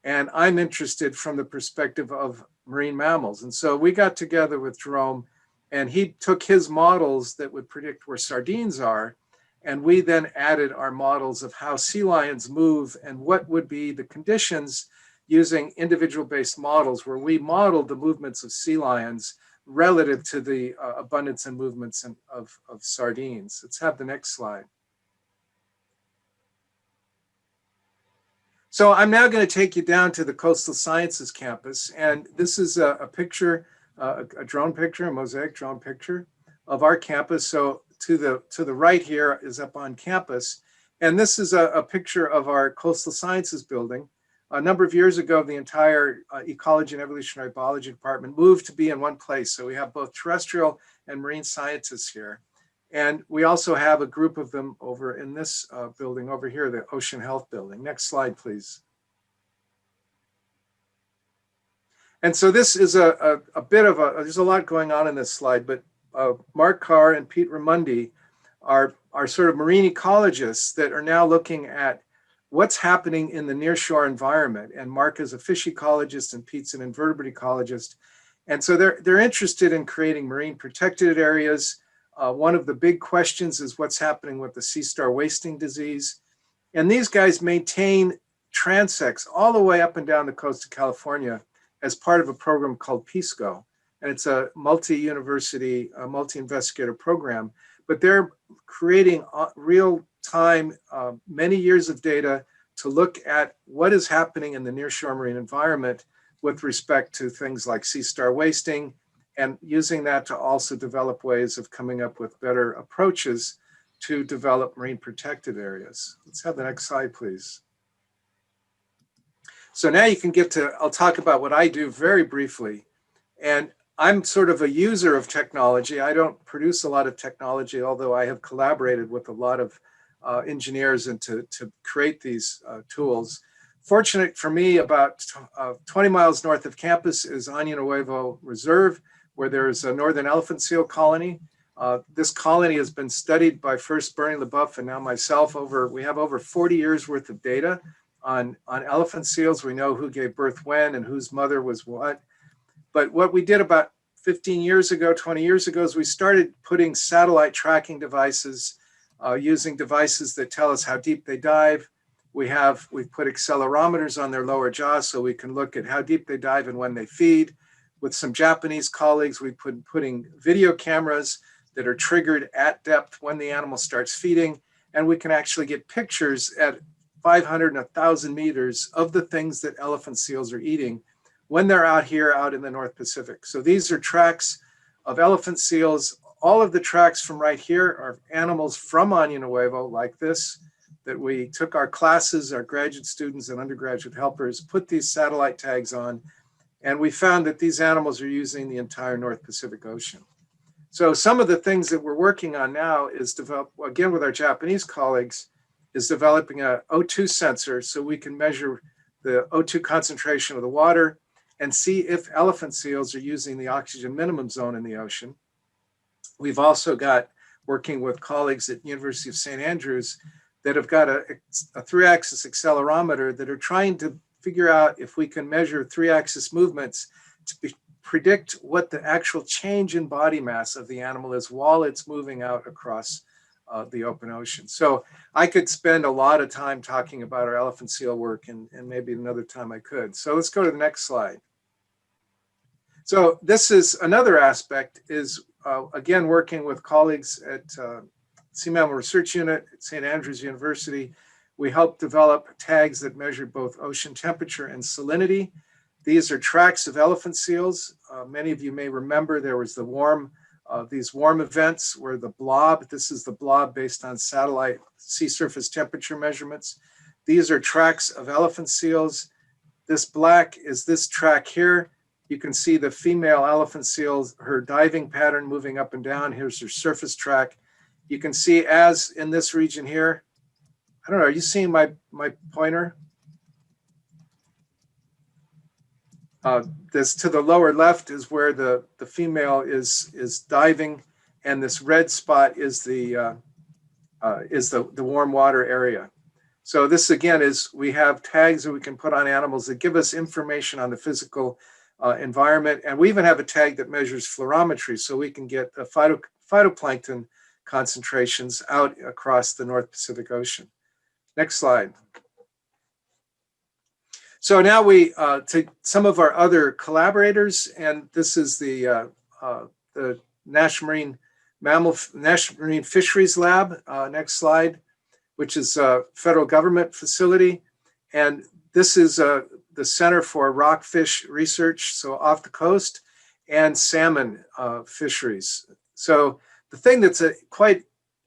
And I'm interested from the perspective of marine mammals. And so we got together with Jerome, and he took his models that would predict where sardines are, and we then added our models of how sea lions move and what would be the conditions using individual-based models where we modeled the movements of sea lions relative to the abundance and movements of sardines. Let's have the next slide. So I'm now going to take you down to the Coastal Sciences campus, and this is a picture, a drone picture, a mosaic drone picture of our campus. So to the right here is up on campus, and this is a picture of our Coastal Sciences building. A number of years ago, the entire Ecology and Evolutionary Biology department moved to be in one place. So we have both terrestrial and marine scientists here. And we also have a group of them over in this building over here, the Ocean Health Building. Next slide, please. And so this is a bit of there's a lot going on in this slide, but Mark Carr and Pete Ramundi are sort of marine ecologists that are now looking at what's happening in the nearshore environment. And Mark is a fish ecologist and Pete's an invertebrate ecologist. And so they're interested in creating marine protected areas. One of the big questions is what's happening with the sea star wasting disease. And these guys maintain transects all the way up and down the coast of California as part of a program called PISCO. And it's a multi-university, multi-investigator program, but they're creating real-time, many years of data to look at what is happening in the nearshore marine environment with respect to things like sea star wasting, and using that to also develop ways of coming up with better approaches to develop marine protected areas. Let's have the next slide, please. So now you can get to, I'll talk about what I do very briefly. And I'm sort of a user of technology. I don't produce a lot of technology, although I have collaborated with a lot of engineers and to create these tools. Fortunate for me, about 20 miles north of campus is Año Nuevo Reserve, where there's a northern elephant seal colony. This colony has been studied by first Bernie LeBoeuf and now myself. We have over 40 years worth of data on elephant seals. We know who gave birth when and whose mother was what. But what we did about 15 years ago, 20 years ago, is we started putting satellite tracking devices, using devices that tell us how deep they dive. We've put accelerometers on their lower jaws so we can look at how deep they dive and when they feed. With some Japanese colleagues, we putting video cameras that are triggered at depth when the animal starts feeding, and we can actually get pictures at 500 and 1,000 meters of the things that elephant seals are eating when they're out here out in the North Pacific. So these are tracks of elephant seals. All of the tracks from right here are animals from Año Nuevo like this, that we took our classes, our graduate students and undergraduate helpers, put these satellite tags on, and we found that these animals are using the entire North Pacific Ocean. So some of the things that we're working on now is develop, again with our Japanese colleagues, is developing a O2 sensor so we can measure the O2 concentration of the water and see if elephant seals are using the oxygen minimum zone in the ocean. We've also got, working with colleagues at University of St. Andrews, that have got a 3-axis accelerometer that are trying to figure out if we can measure 3-axis movements to predict what the actual change in body mass of the animal is while it's moving out across the open ocean. So I could spend a lot of time talking about our elephant seal work, and maybe another time I could. So let's go to the next slide. So this is another aspect is, again, working with colleagues at Sea Mammal Research Unit at St. Andrews University, we helped develop tags that measure both ocean temperature and salinity. These are tracks of elephant seals. Many of you may remember there was these warm events where the blob, this is the blob based on satellite sea surface temperature measurements. These are tracks of elephant seals. This black is this track here. You can see the female elephant seals, her diving pattern moving up and down. Here's her surface track. You can see as in this region here, I don't know, are you seeing my pointer? This to the lower left is where the female is diving, and this red spot is the warm water area. So this again is, we have tags that we can put on animals that give us information on the physical environment, and we even have a tag that measures fluorometry, so we can get phytoplankton concentrations out across the North Pacific Ocean. Next slide. So now we take some of our other collaborators, and this is the National Marine Fisheries Lab. Next slide, which is a federal government facility, and this is the Center for Rockfish Research, so off the coast, and salmon fisheries. So the thing that's quite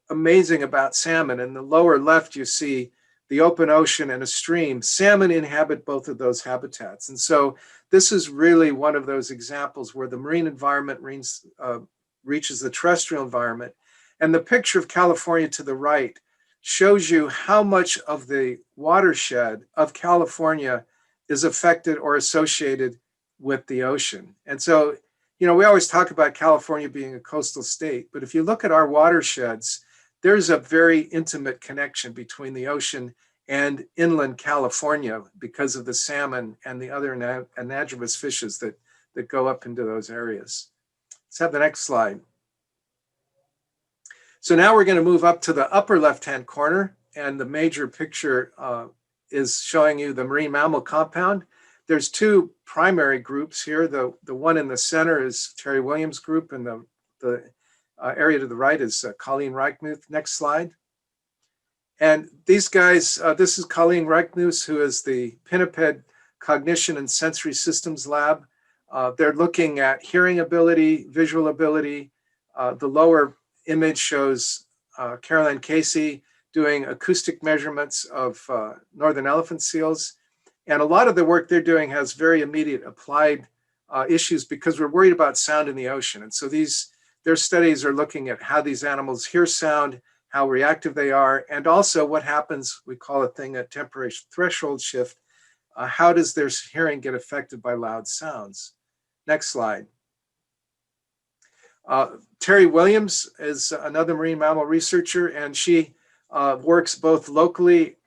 amazing about salmon, in the lower left you see the open ocean and a stream. Salmon inhabit both of those habitats. And so this is really one of those examples where the marine environment reaches the terrestrial environment. And the picture of California to the right shows you how much of the watershed of California is affected or associated with the ocean. And so, you know, we always talk about California being a coastal state, but if you look at our watersheds, there's a very intimate connection between the ocean and inland California because of the salmon and the other anadromous fishes that go up into those areas. Let's have the next slide. So now we're going to move up to the upper left-hand corner, and the major picture is showing you the marine mammal compound. There's two primary groups here. The one in the center is Terry Williams' group, and the area to the right is Colleen Reichmuth. Next slide. And these guys, this is Colleen Reichmuth, who is the Pinniped Cognition and Sensory Systems Lab. They're looking at hearing ability, visual ability. The lower image shows Caroline Casey doing acoustic measurements of northern elephant seals. And a lot of the work they're doing has very immediate applied issues because we're worried about sound in the ocean. And so their studies are looking at how these animals hear sound, how reactive they are, and also what happens, we call a thing a temporary threshold shift. How does their hearing get affected by loud sounds? Next slide. Terry Williams is another marine mammal researcher, and she works both locally,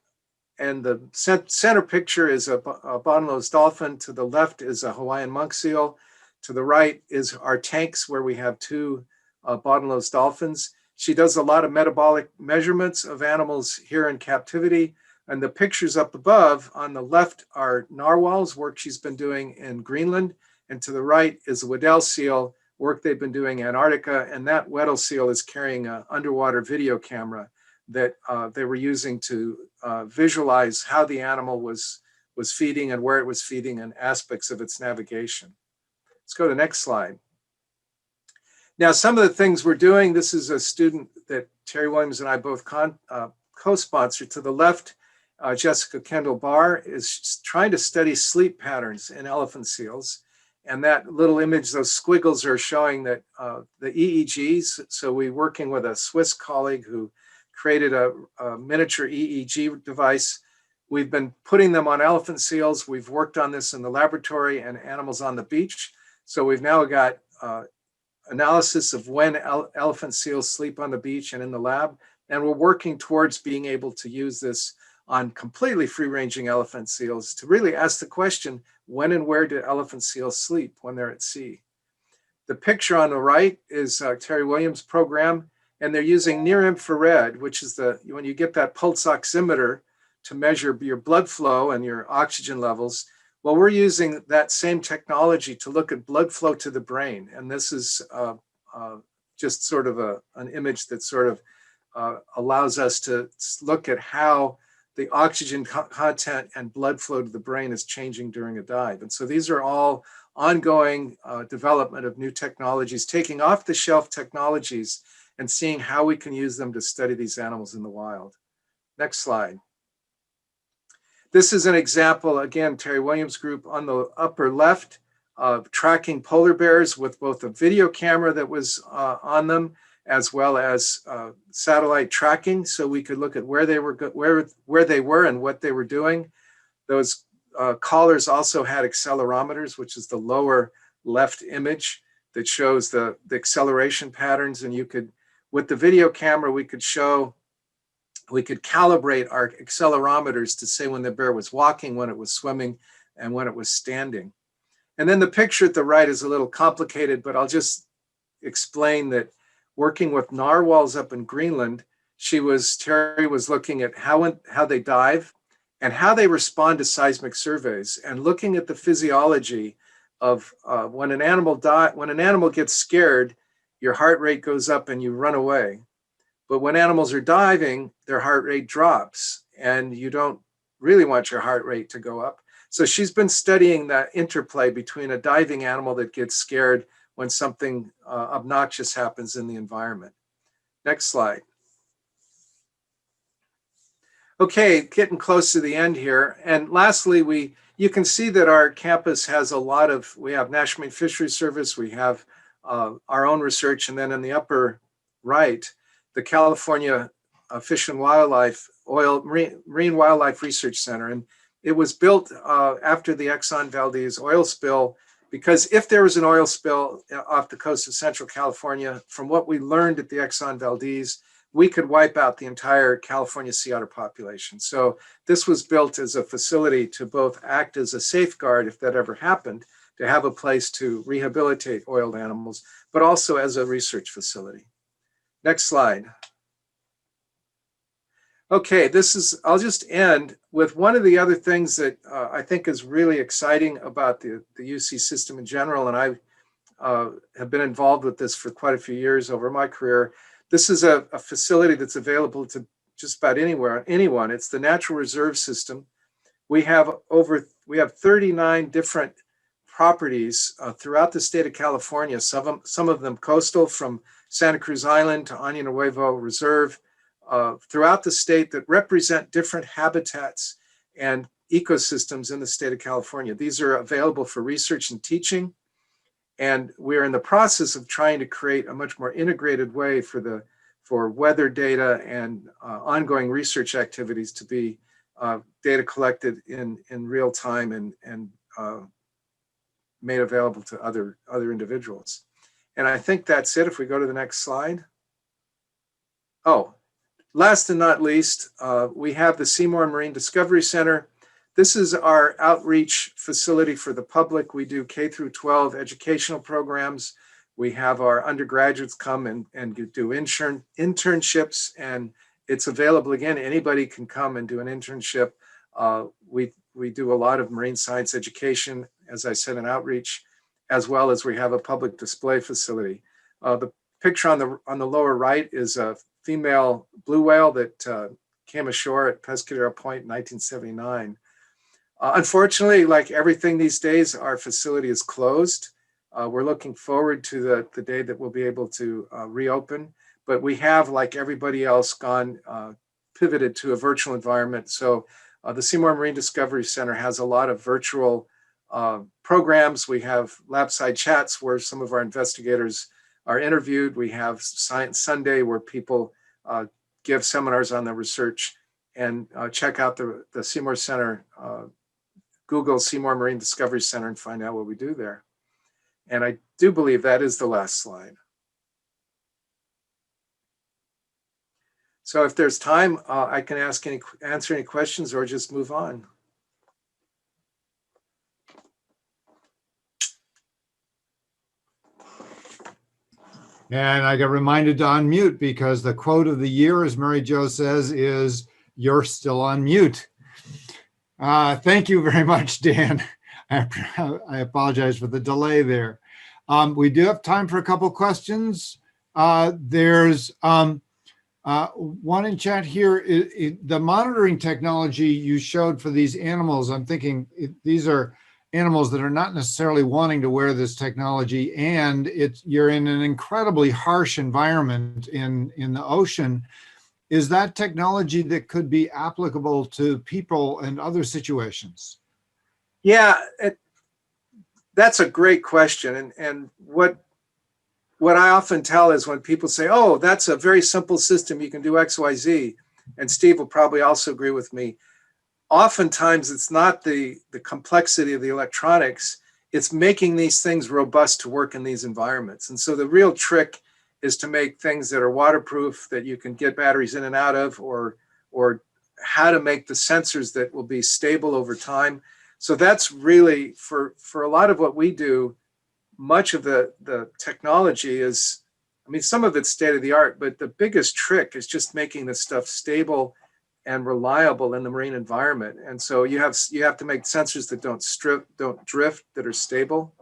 and the center picture is a bottlenose dolphin. To the left is a Hawaiian monk seal. To the right is our tanks where we have two bottlenose dolphins. She does a lot of metabolic measurements of animals here in captivity. And the pictures up above on the left are narwhals, work she's been doing in Greenland. And to the right is a Weddell seal, work they've been doing in Antarctica. And that Weddell seal is carrying an underwater video camera that they were using to visualize how the animal was feeding and where it was feeding and aspects of its navigation. Let's go to the next slide. Now, some of the things we're doing, this is a student that Terry Williams and I both co-sponsored. To the left, Jessica Kendall Barr is trying to study sleep patterns in elephant seals. And that little image, those squiggles are showing that the EEGs, so we're working with a Swiss colleague who created a miniature EEG device. We've been putting them on elephant seals. We've worked on this in the laboratory and animals on the beach. So we've now got analysis of when elephant seals sleep on the beach and in the lab. And we're working towards being able to use this on completely free-ranging elephant seals to really ask the question, when and where do elephant seals sleep when they're at sea? The picture on the right is Terry Williams' program, and they're using near-infrared, which is when you get that pulse oximeter to measure your blood flow and your oxygen levels. Well, we're using that same technology to look at blood flow to the brain. And this is just sort of an image that sort of allows us to look at how the oxygen content and blood flow to the brain is changing during a dive. And so these are all ongoing development of new technologies, taking off-the-shelf technologies and seeing how we can use them to study these animals in the wild. Next slide. This is an example, again, Terry Williams' group on the upper left, of tracking polar bears with both a video camera that was on them, as well as satellite tracking, so we could look at where they were and what they were doing. Those collars also had accelerometers, which is the lower left image that shows the acceleration patterns. And you could, with the video camera, we could calibrate our accelerometers to say when the bear was walking, when it was swimming, and when it was standing. And then the picture at the right is a little complicated, but I'll just explain that working with narwhals up in Greenland, Terry was looking at how they dive and how they respond to seismic surveys, and looking at the physiology of when an animal gets scared, your heart rate goes up and you run away. But when animals are diving, their heart rate drops, and you don't really want your heart rate to go up. So she's been studying that interplay between a diving animal that gets scared when something obnoxious happens in the environment. Next slide. Okay, getting close to the end here. And lastly, you can see that our campus has we have National Marine Fisheries Service, we have our own research, and then in the upper right, the California Fish and Wildlife Marine Wildlife Research Center. And it was built after the Exxon Valdez oil spill, because if there was an oil spill off the coast of Central California, from what we learned at the Exxon Valdez, we could wipe out the entire California sea otter population. So this was built as a facility to both act as a safeguard if that ever happened, to have a place to rehabilitate oiled animals, but also as a research facility. Next slide. Okay, I'll just end with one of the other things that I think is really exciting about the UC system in general, and I have been involved with this for quite a few years over my career. This is a facility that's available to just about anyone. It's the Natural Reserve System. We have 39 different properties throughout the state of California, some of them coastal from Santa Cruz Island to Año Nuevo Reserve, throughout the state, that represent different habitats and ecosystems in the state of California. These are available for research and teaching, and we're in the process of trying to create a much more integrated way for weather data and ongoing research activities to be data collected in real time and made available to other individuals. And I think that's it. If we go to the next slide. Oh, last and not least, we have the Seymour Marine Discovery Center. This is our outreach facility for the public. We do K through 12 educational programs. We have our undergraduates come and do internships, and it's available. Again, anybody can come and do an internship. We do a lot of marine science education, as I said, and outreach, as well as we have a public display facility. The picture on the lower right is a female blue whale that came ashore at Pescadero Point in 1979. Unfortunately, like everything these days, our facility is closed. We're looking forward to the day that we'll be able to reopen, but we have, like everybody else, pivoted to a virtual environment. So the Seymour Marine Discovery Center has a lot of virtual programs. We have lab-side chats where some of our investigators are interviewed. We have Science Sunday where people give seminars on their research, and check out the Seymour Center, Google Seymour Marine Discovery Center and find out what we do there. And I do believe that is the last slide. So if there's time, I can answer any questions or just move on. And I got reminded to unmute because the quote of the year, as Mary Jo says, is "You're still on mute." Thank you very much, Dan. I apologize for the delay there. We do have time for a couple questions. There's One in chat here, the monitoring technology you showed for these animals, I'm thinking these are animals that are not necessarily wanting to wear this technology, and you're in an incredibly harsh environment in the ocean. Is that technology that could be applicable to people and other situations? Yeah, that's a great question. And what I often tell is when people say, oh, that's a very simple system, you can do X, Y, Z, and Steve will probably also agree with me. Oftentimes it's not the complexity of the electronics, it's making these things robust to work in these environments. And so the real trick is to make things that are waterproof, that you can get batteries in and out of, or how to make the sensors that will be stable over time. So that's really, for a lot of what we do, much of the technology is, I mean, some of it's state of the art, but the biggest trick is just making this stuff stable and reliable in the marine environment. And so you have to make sensors that don't drift, that are stable.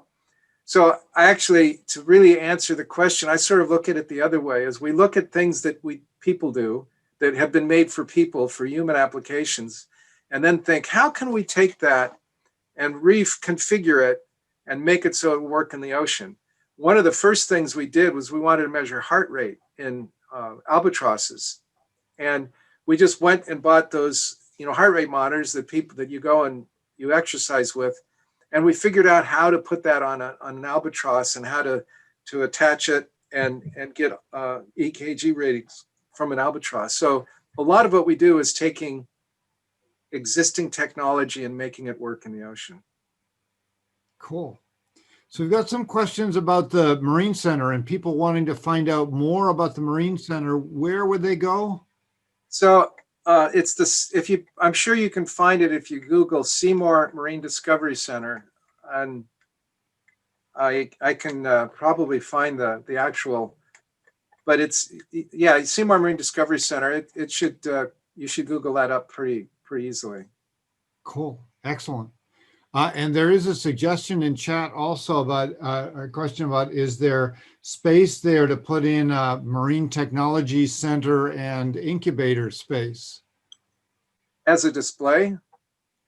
So I actually, to really answer the question, I sort of look at it the other way. As we look at things that people do that have been made for people, for human applications, and then think, how can we take that and reconfigure it and make it so it will work in the ocean? One of the first things we did was we wanted to measure heart rate in albatrosses. And we just went and bought those, heart rate monitors that you go and you exercise with. And we figured out how to put that on an albatross and how to attach it and get EKG ratings from an albatross. So a lot of what we do is taking existing technology and making it work in the ocean. Cool. So we've got some questions about the Marine Center and people wanting to find out more about the Marine Center. Where would they go? So it's this, I'm sure you can find it if you Google Seymour Marine Discovery Center, and I can probably find the actual, but it's, yeah, Seymour Marine Discovery Center. It should, you should Google that up pretty easily. Cool. Excellent. And there is a suggestion in chat also about a question about, is there space there to put in a Marine Technology Center and incubator space? As a display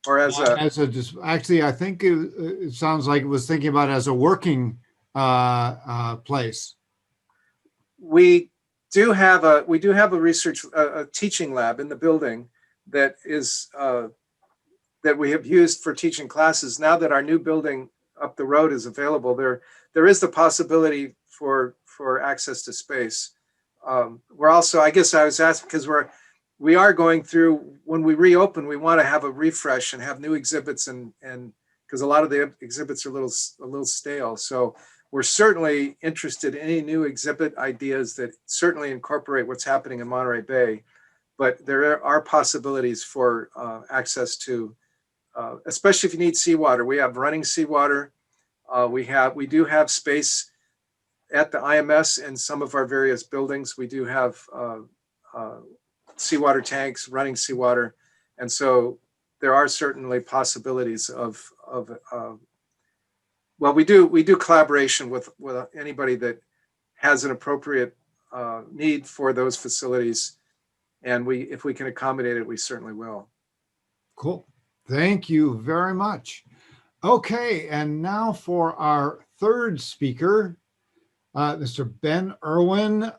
or as actually, I think it sounds like it was thinking about as a working place. We do have a research, a teaching lab in the building that is, that we have used for teaching classes. Now that our new building up the road is available, there is the possibility for access to space. We're also, I guess I was asking, because we are going through, when we reopen, we want to have a refresh and have new exhibits, and because a lot of the exhibits are a little stale. So we're certainly interested in any new exhibit ideas that certainly incorporate what's happening in Monterey Bay, but there are possibilities for access to, especially if you need seawater. We have running seawater. We do have space at the IMS in some of our various buildings. We do have seawater tanks, running seawater, and so there are certainly possibilities of well, we do collaboration with anybody that has an appropriate need for those facilities, and if we can accommodate it, we certainly will. Cool. Thank you very much. Okay, and now for our third speaker, Mr. Ben Erwin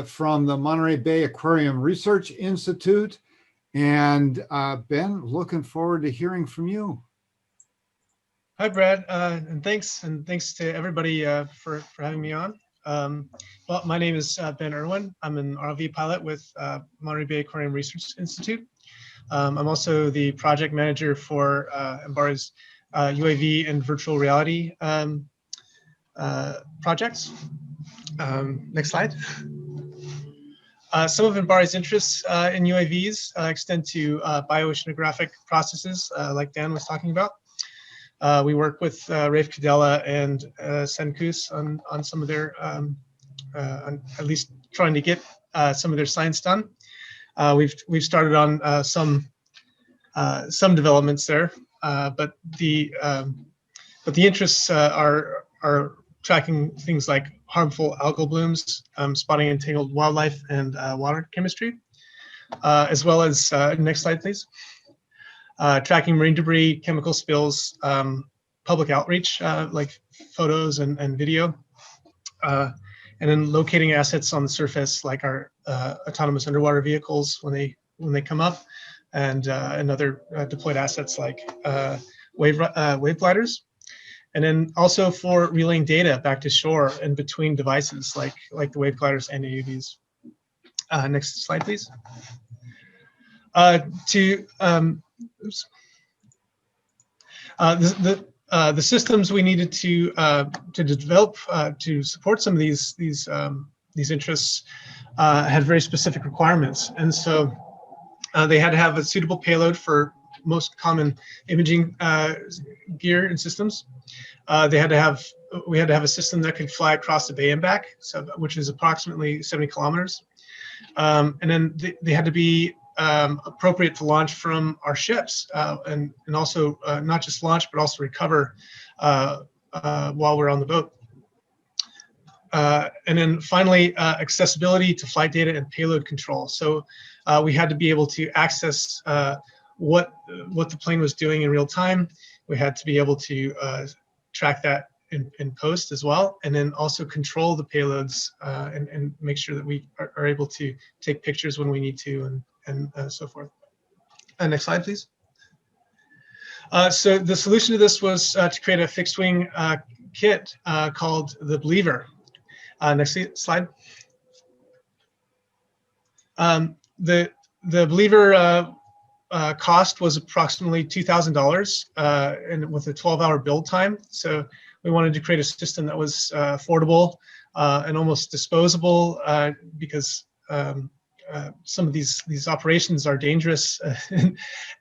from the Monterey Bay Aquarium Research Institute. And Ben, looking forward to hearing from you. Hi, Brad, and thanks to everybody for having me on. Well, my name is Ben Erwin. I'm an ROV pilot with Monterey Bay Aquarium Research Institute. I'm also the project manager for MBARI's UAV and virtual reality projects. Next slide. Some of MBARI's interests in UAVs extend to biooceanographic processes, like Dan was talking about. We work with Rafe Cadella and Senkus on some of their, on at least trying to get some of their science done. We've started on some developments there, but the interests are tracking things like harmful algal blooms, spotting entangled wildlife, and water chemistry, as well as, next slide, please. Tracking marine debris, chemical spills, public outreach, like photos and video, and then locating assets on the surface, like our autonomous underwater vehicles when they come up, and other deployed assets like wave gliders. And then also for relaying data back to shore and between devices like the wave gliders and AUVs. Next slide, please. The systems we needed to develop to support some of these interests had very specific requirements, and so they had to have a suitable payload for most common imaging gear and systems. We had to have a system that could fly across the bay and back, so which is approximately 70 kilometers, and then they had to be appropriate to launch from our ships, and also not just launch, but also recover while we're on the boat. And then finally, accessibility to flight data and payload control. So we had to be able to access what the plane was doing in real time. We had to be able to track that in post as well, and then also control the payloads and make sure that we are able to take pictures when we need to, and so forth. Next slide, please. So the solution to this was to create a fixed wing kit called the Believer. Next slide. The Believer cost was approximately $2,000 and with a 12-hour build time. So we wanted to create a system that was affordable and almost disposable because some of these operations are dangerous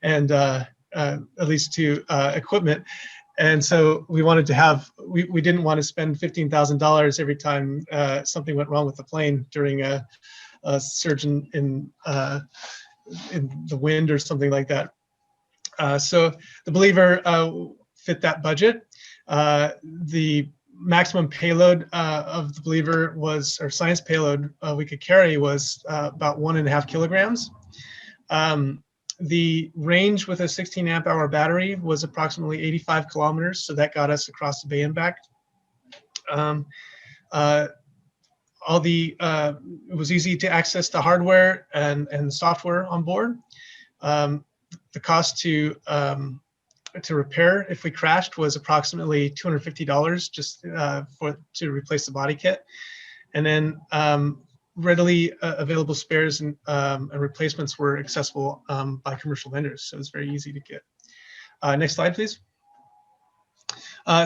and at least to equipment. And so we wanted to have, we didn't want to spend $15,000 every time something went wrong with the plane during a surge in the wind or something like that. So the Believer fit that budget. The maximum payload of the Believer was, or science payload we could carry was about 1.5 kilograms. The range with a 16 amp hour battery was approximately 85 kilometers, so that got us across the bay and back. It was easy to access the hardware and software on board. The cost to repair if we crashed was approximately $250 just to replace the body kit, and then readily available spares and replacements were accessible by commercial vendors, so it's very easy to get. Next slide, please.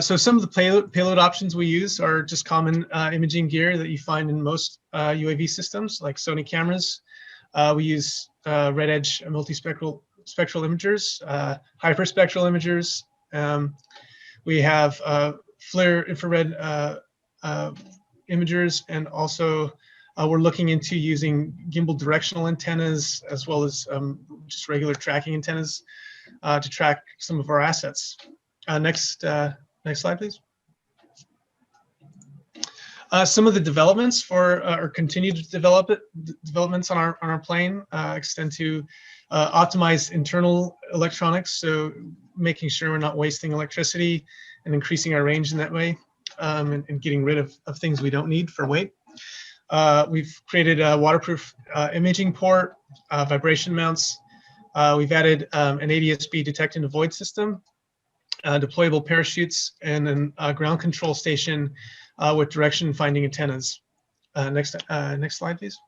So some of the payload options we use are just common imaging gear that you find in most UAV systems, like Sony cameras. We use red edge multispectral imagers, hyperspectral imagers. We have FLIR infrared imagers, and also we're looking into using gimbal directional antennas as well as just regular tracking antennas to track some of our assets. Next slide, please. Some of the developments for or continued developments on our plane extend to optimize internal electronics, so making sure we're not wasting electricity and increasing our range in that way, and getting rid of things we don't need for weight. We've created a waterproof imaging port, vibration mounts. We've added an ADS-B detect and avoid system, deployable parachutes, and then a ground control station with direction finding antennas. Next slide, please.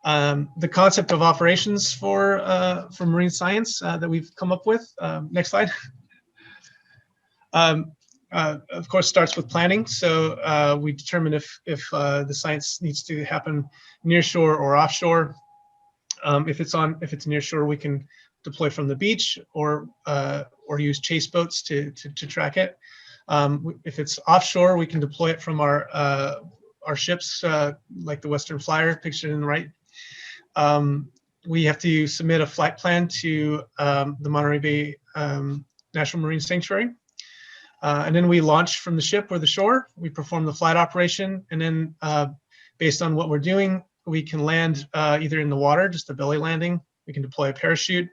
The concept of operations for marine science that we've come up with. Next slide. Of course, starts with planning. So we determine if the science needs to happen near shore or offshore. If it's near shore, we can deploy from the beach or use chase boats to track it. If it's offshore, we can deploy it from our ships, like the Western Flyer pictured in the right. We have to submit a flight plan to the Monterey Bay National Marine Sanctuary. And then we launch from the ship or the shore. We perform the flight operation, and then based on what we're doing, we can land either in the water, just a belly landing. We can deploy a parachute,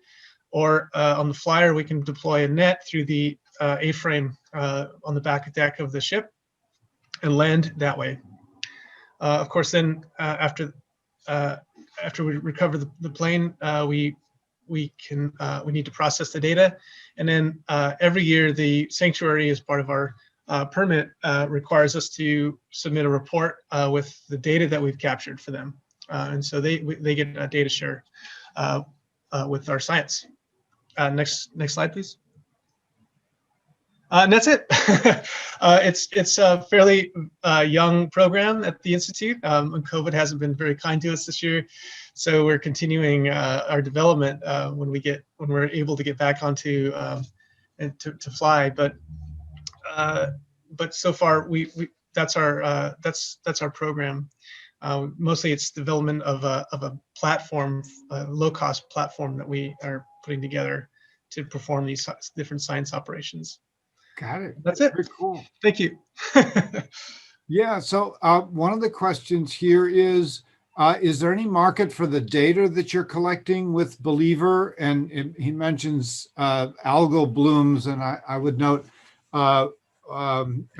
or on the flyer, we can deploy a net through the A-frame on the back deck of the ship and land that way. Of course, then after we recover the plane, we need to process the data, and then every year the sanctuary, as part of our permit, requires us to submit a report with the data that we've captured for them, and so they get a data share with our science. Next slide, please. And that's it. It's a fairly young program at the Institute. And COVID hasn't been very kind to us this year, so we're continuing our development when we're able to get back onto to fly. But so far that's our program. Mostly it's development of a platform, a low-cost platform that we are putting together to perform these different science operations. Got it. That's it. Very cool. Thank you. Yeah. So one of the questions here is there any market for the data that you're collecting with Believer? And he mentions algal blooms, and I would note, I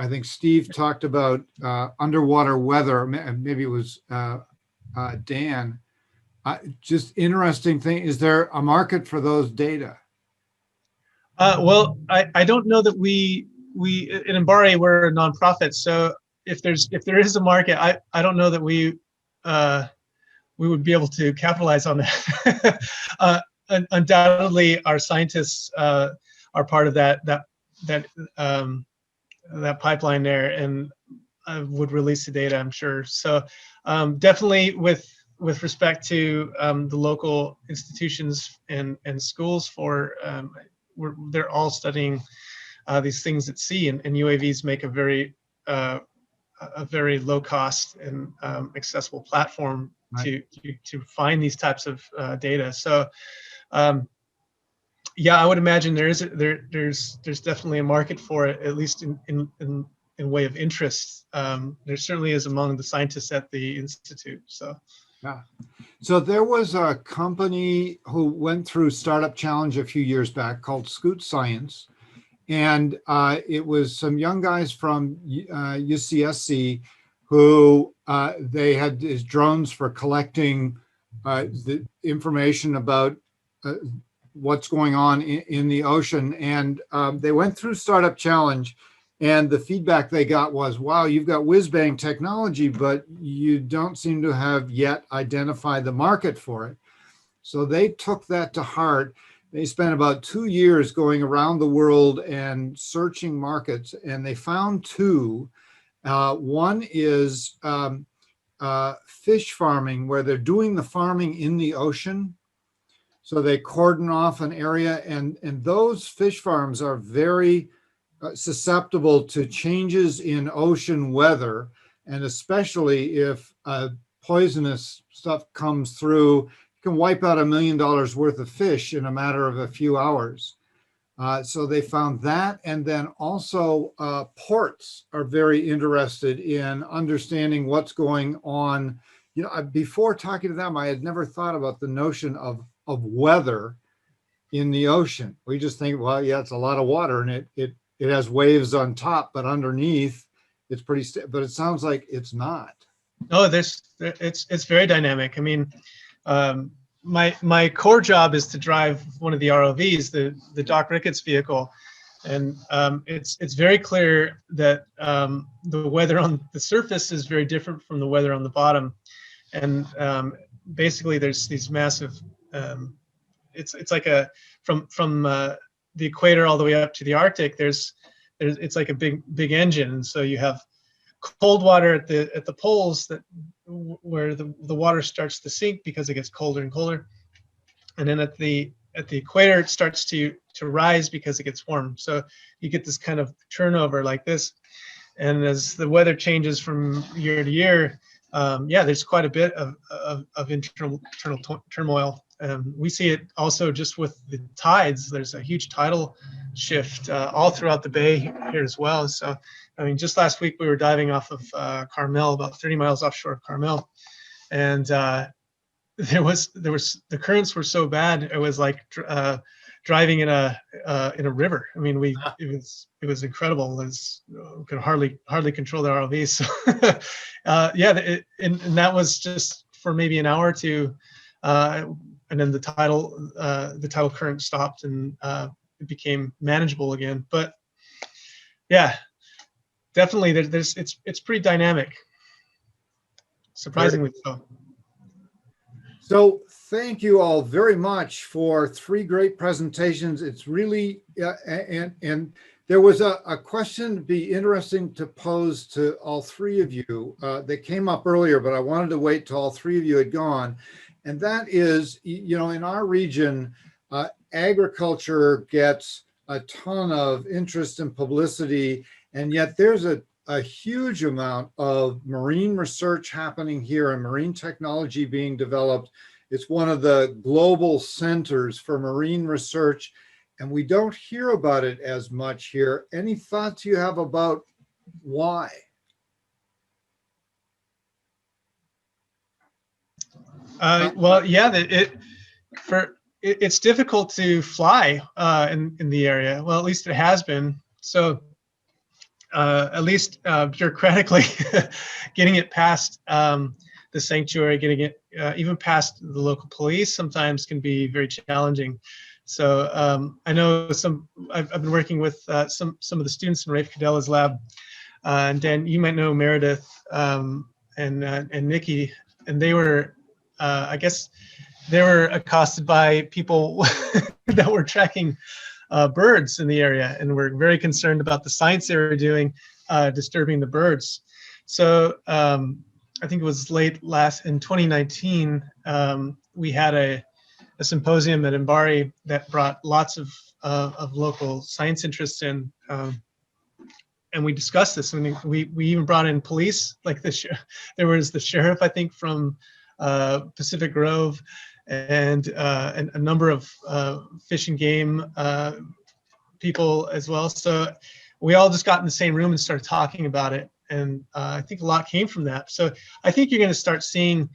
think Steve talked about underwater weather. Maybe it was Dan. Just interesting thing. Is there a market for those data? Well, I don't know that we in MBARI, we're a nonprofit, so if there is a market, I don't know that we would be able to capitalize on that. Undoubtedly, our scientists are part of that pipeline there, and would release the data, I'm sure. So definitely with respect to the local institutions and schools, they're all studying these things at sea, and UAVs make a very low cost and accessible platform to find these types of data. So yeah, I would imagine there's definitely a market for it, at least in way of interest. There certainly is among the scientists at the Institute. So yeah. So there was a company who went through Startup Challenge a few years back called Scoot Science. And it was some young guys from UCSC who they had these drones for collecting the information about what's going on in the ocean. And they went through Startup Challenge, and the feedback they got was, wow, you've got whiz-bang technology, but you don't seem to have yet identified the market for it. So they took that to heart. They spent about 2 years going around the world and searching markets, and they found two. One is fish farming, where they're doing the farming in the ocean. So they cordon off an area, and those fish farms are very susceptible to changes in ocean weather, and especially if poisonous stuff comes through, can wipe out $1 million worth of fish in a matter of a few hours. So they found that. And then also ports are very interested in understanding what's going on. You know, before talking to them, I had never thought about the notion of weather in the ocean. We just think, well, yeah, it's a lot of water and it has waves on top, but underneath it's pretty, but it sounds like it's not. No, it's very dynamic. I mean, my core job is to drive one of the ROVs, the Doc Ricketts vehicle, and it's very clear that the weather on the surface is very different from the weather on the bottom, and basically there's these massive. It's like from the equator all the way up to the Arctic. It's like a big engine, and so you have cold water at the poles where the water starts to sink because it gets colder and colder, and then at the equator it starts to rise because it gets warm. So you get this kind of turnover like this, and as the weather changes from year to year, yeah, there's quite a bit of internal turmoil. We see it also just with the tides. There's a huge tidal shift all throughout the bay here as well. So, I mean, just last week we were diving off of Carmel, about 30 miles offshore of Carmel, and the currents were so bad it was like driving in a river. I mean, it was incredible. We could hardly control the ROVs. So, yeah, and that was just for maybe an hour or two, and then the tidal current stopped and it became manageable again. But yeah, definitely, it's pretty dynamic. Surprisingly so. So thank you all very much for 3 great presentations. It's really, and there was a question that'd be interesting to pose to all 3 of you that came up earlier, but I wanted to wait till all 3 of you had gone. And that is, you know, in our region, agriculture gets a ton of interest and publicity, and yet there's a huge amount of marine research happening here and marine technology being developed. It's one of the global centers for marine research, and we don't hear about it as much here. Any thoughts you have about why? Well, yeah, it's difficult to fly in the area. Well, at least it has been. So at least bureaucratically, getting it past the sanctuary, getting it even past the local police sometimes can be very challenging. So I know I've been working with some of the students in Rafe Cadella's lab, and Dan, you might know Meredith and Nikki, and they were, I guess, they were accosted by people that were tracking birds in the area, and were very concerned about the science they were doing disturbing the birds. So I think it was late in 2019, we had a symposium at MBARI that brought lots of local science interests in, and we discussed this. And we even brought in police, like there was the sheriff, I think, from Pacific Grove, and a number of fish and game people as well. So we all just got in the same room and started talking about it. And I think a lot came from that. So I think you're going to start seeing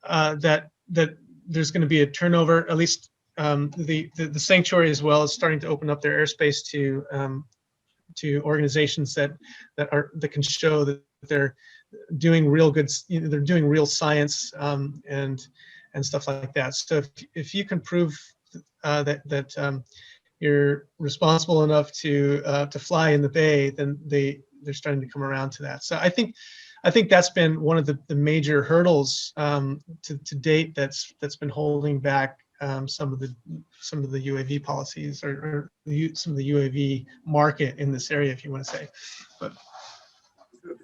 that there's going to be a turnover. At least the sanctuary as well is starting to open up their airspace to organizations that can show that they're doing real good. They're doing real science and stuff like that. So if you can prove that you're responsible enough to fly in the bay, then they're starting to come around to that. So I think that's been one of the major hurdles to date that's been holding back some of the UAV policies or some of the UAV market in this area, if you want to say. But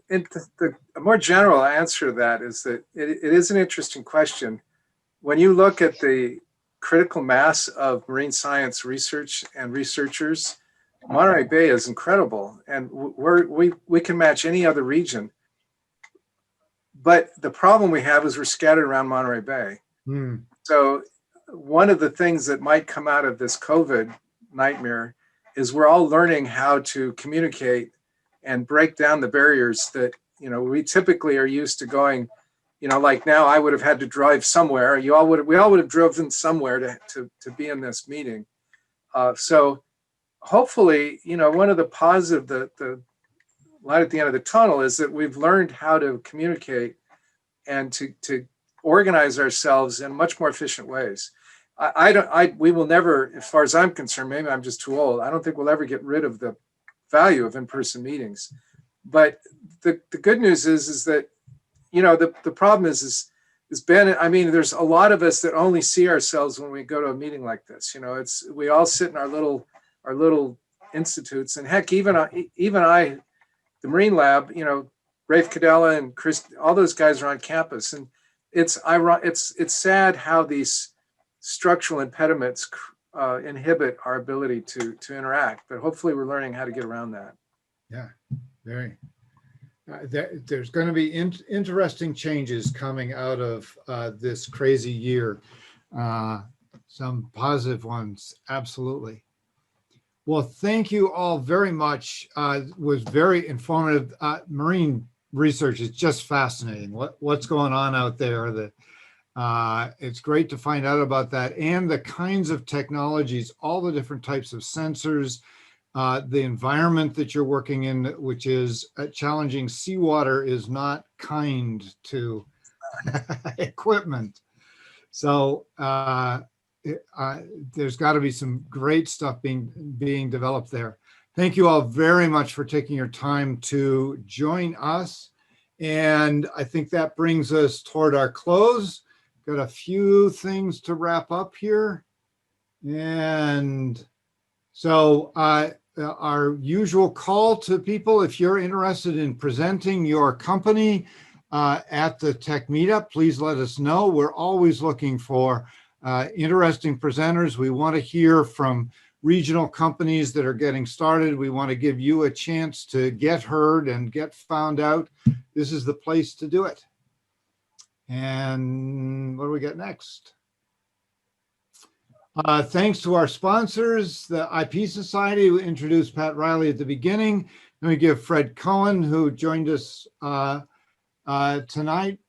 a more general answer to that is that it is an interesting question. When you look at the critical mass of marine science research and researchers, Monterey Bay is incredible, and we can match any other region. But the problem we have is we're scattered around Monterey Bay. So one of the things that might come out of this COVID nightmare is we're all learning how to communicate and break down the barriers that, you know, we typically are used to going, you know, like now I would have had to drive somewhere. We all would have driven somewhere to be in this meeting. So hopefully, you know, one of the positive, the light at the end of the tunnel is that we've learned how to communicate and to organize ourselves in much more efficient ways. We will never, as far as I'm concerned, maybe I'm just too old, I don't think we'll ever get rid of the value of in-person meetings. But the good news is that, you know, the problem is Ben, I mean, there's a lot of us that only see ourselves when we go to a meeting like this. You know, we all sit in our little institutes, and heck, even I, the Marine Lab, you know, Rafe Cadella and Chris, all those guys are on campus, and it's sad how these structural impediments inhibit our ability to interact. But hopefully, we're learning how to get around that. Yeah, very. there's going to be interesting changes coming out of this crazy year. Some positive ones, absolutely. Well, thank you all very much. It was very informative. Marine research is just fascinating. What's going on out there? It's great to find out about that and the kinds of technologies, all the different types of sensors, the environment that you're working in, which is challenging. Seawater is not kind to equipment. So there's got to be some great stuff being developed there. Thank you all very much for taking your time to join us. And I think that brings us toward our close. Got a few things to wrap up here. And so our usual call to people, if you're interested in presenting your company at the Tech Meetup, please let us know. We're always looking for interesting presenters. We want to hear from regional companies that are getting started. We want to give you a chance to get heard and get found out. This is the place to do it. And what do we get next? Thanks to our sponsors, the IP Society, who introduced Pat Riley at the beginning. Let me give Fred Cohen, who joined us tonight.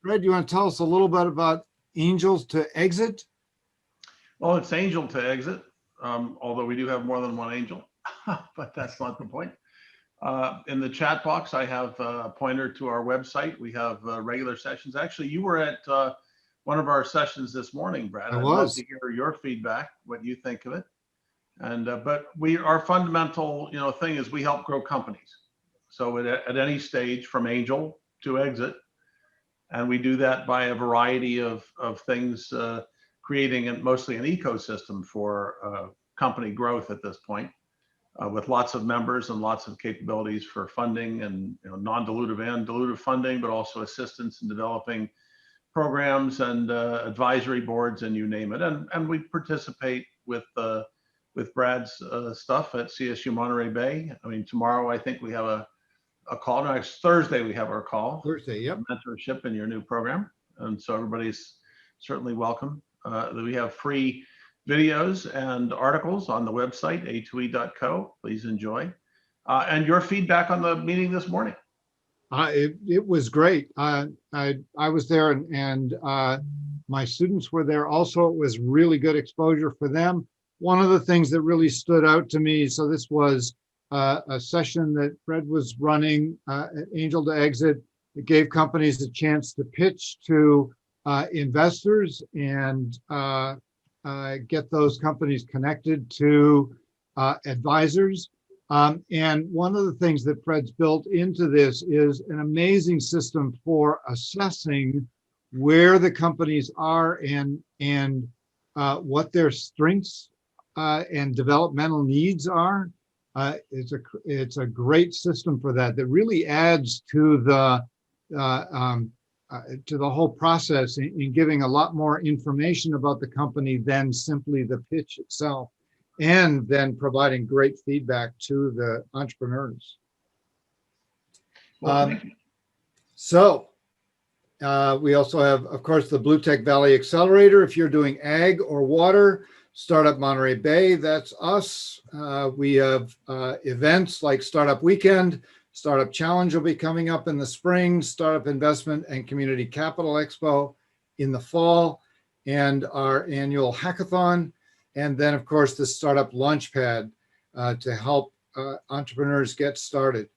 Fred, you want to tell us a little bit about Angels to Exit? Well, it's Angel to Exit, although we do have more than one angel, but that's not the point. In the chat box, I have a pointer to our website. We have regular sessions. Actually, you were at one of our sessions this morning, Brad. I'd love to hear your feedback, what you think of it. And but our fundamental thing is we help grow companies. So at any stage, from angel to exit, and we do that by a variety of things, creating mostly an ecosystem for company growth at this point. With lots of members and lots of capabilities for funding and non-dilutive and dilutive funding, but also assistance in developing programs and advisory boards and you name it. And we participate with Brad's stuff at CSU Monterey Bay. I mean, tomorrow I think we have a call. Next Thursday we have our call. Thursday, yep. Mentorship in your new program, and so everybody's certainly welcome. We have free videos and articles on the website, a2e.co. Please enjoy. And your feedback on the meeting this morning. It was great. I was there and my students were there also. It was really good exposure for them. One of the things that really stood out to me, so this was a session that Fred was running at Angel to Exit. It gave companies a chance to pitch to investors and get those companies connected to advisors. And one of the things that Fred's built into this is an amazing system for assessing where the companies are and what their strengths and developmental needs are. It's a great system for that really adds to the whole process in giving a lot more information about the company than simply the pitch itself, and then providing great feedback to the entrepreneurs. Well, we also have, of course, the Bluetec Valley Accelerator. If you're doing ag or water, Startup Monterey Bay, that's us. We have events like Startup Weekend. Startup Challenge will be coming up in the spring, Startup Investment and Community Capital Expo in the fall, and our annual hackathon. And then, of course, the Startup Launchpad to help entrepreneurs get started.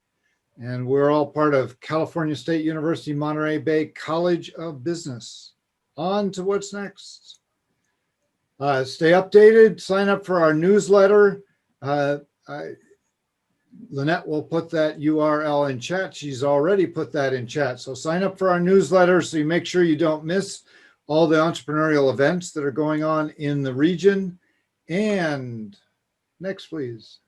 And we're all part of California State University, Monterey Bay College of Business. On to what's next. Stay updated, sign up for our newsletter. Lynette will put that URL in chat. She's already put that in chat. So sign up for our newsletter so you make sure you don't miss all the entrepreneurial events that are going on in the region. And next, please.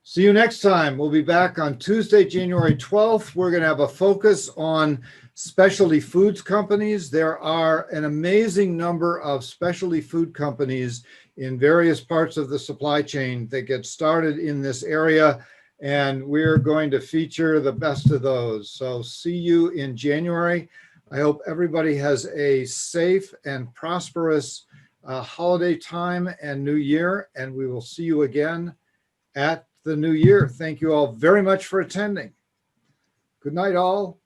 See you next time. We'll be back on Tuesday, January 12th. We're going to have a focus on specialty foods companies. There are an amazing number of specialty food companies in various parts of the supply chain that get started in this area. and we're going to feature the best of those. So see you in January. I hope everybody has a safe and prosperous holiday time and new year, and we will see you again at the new year. Thank you all very much for attending. Good night, all.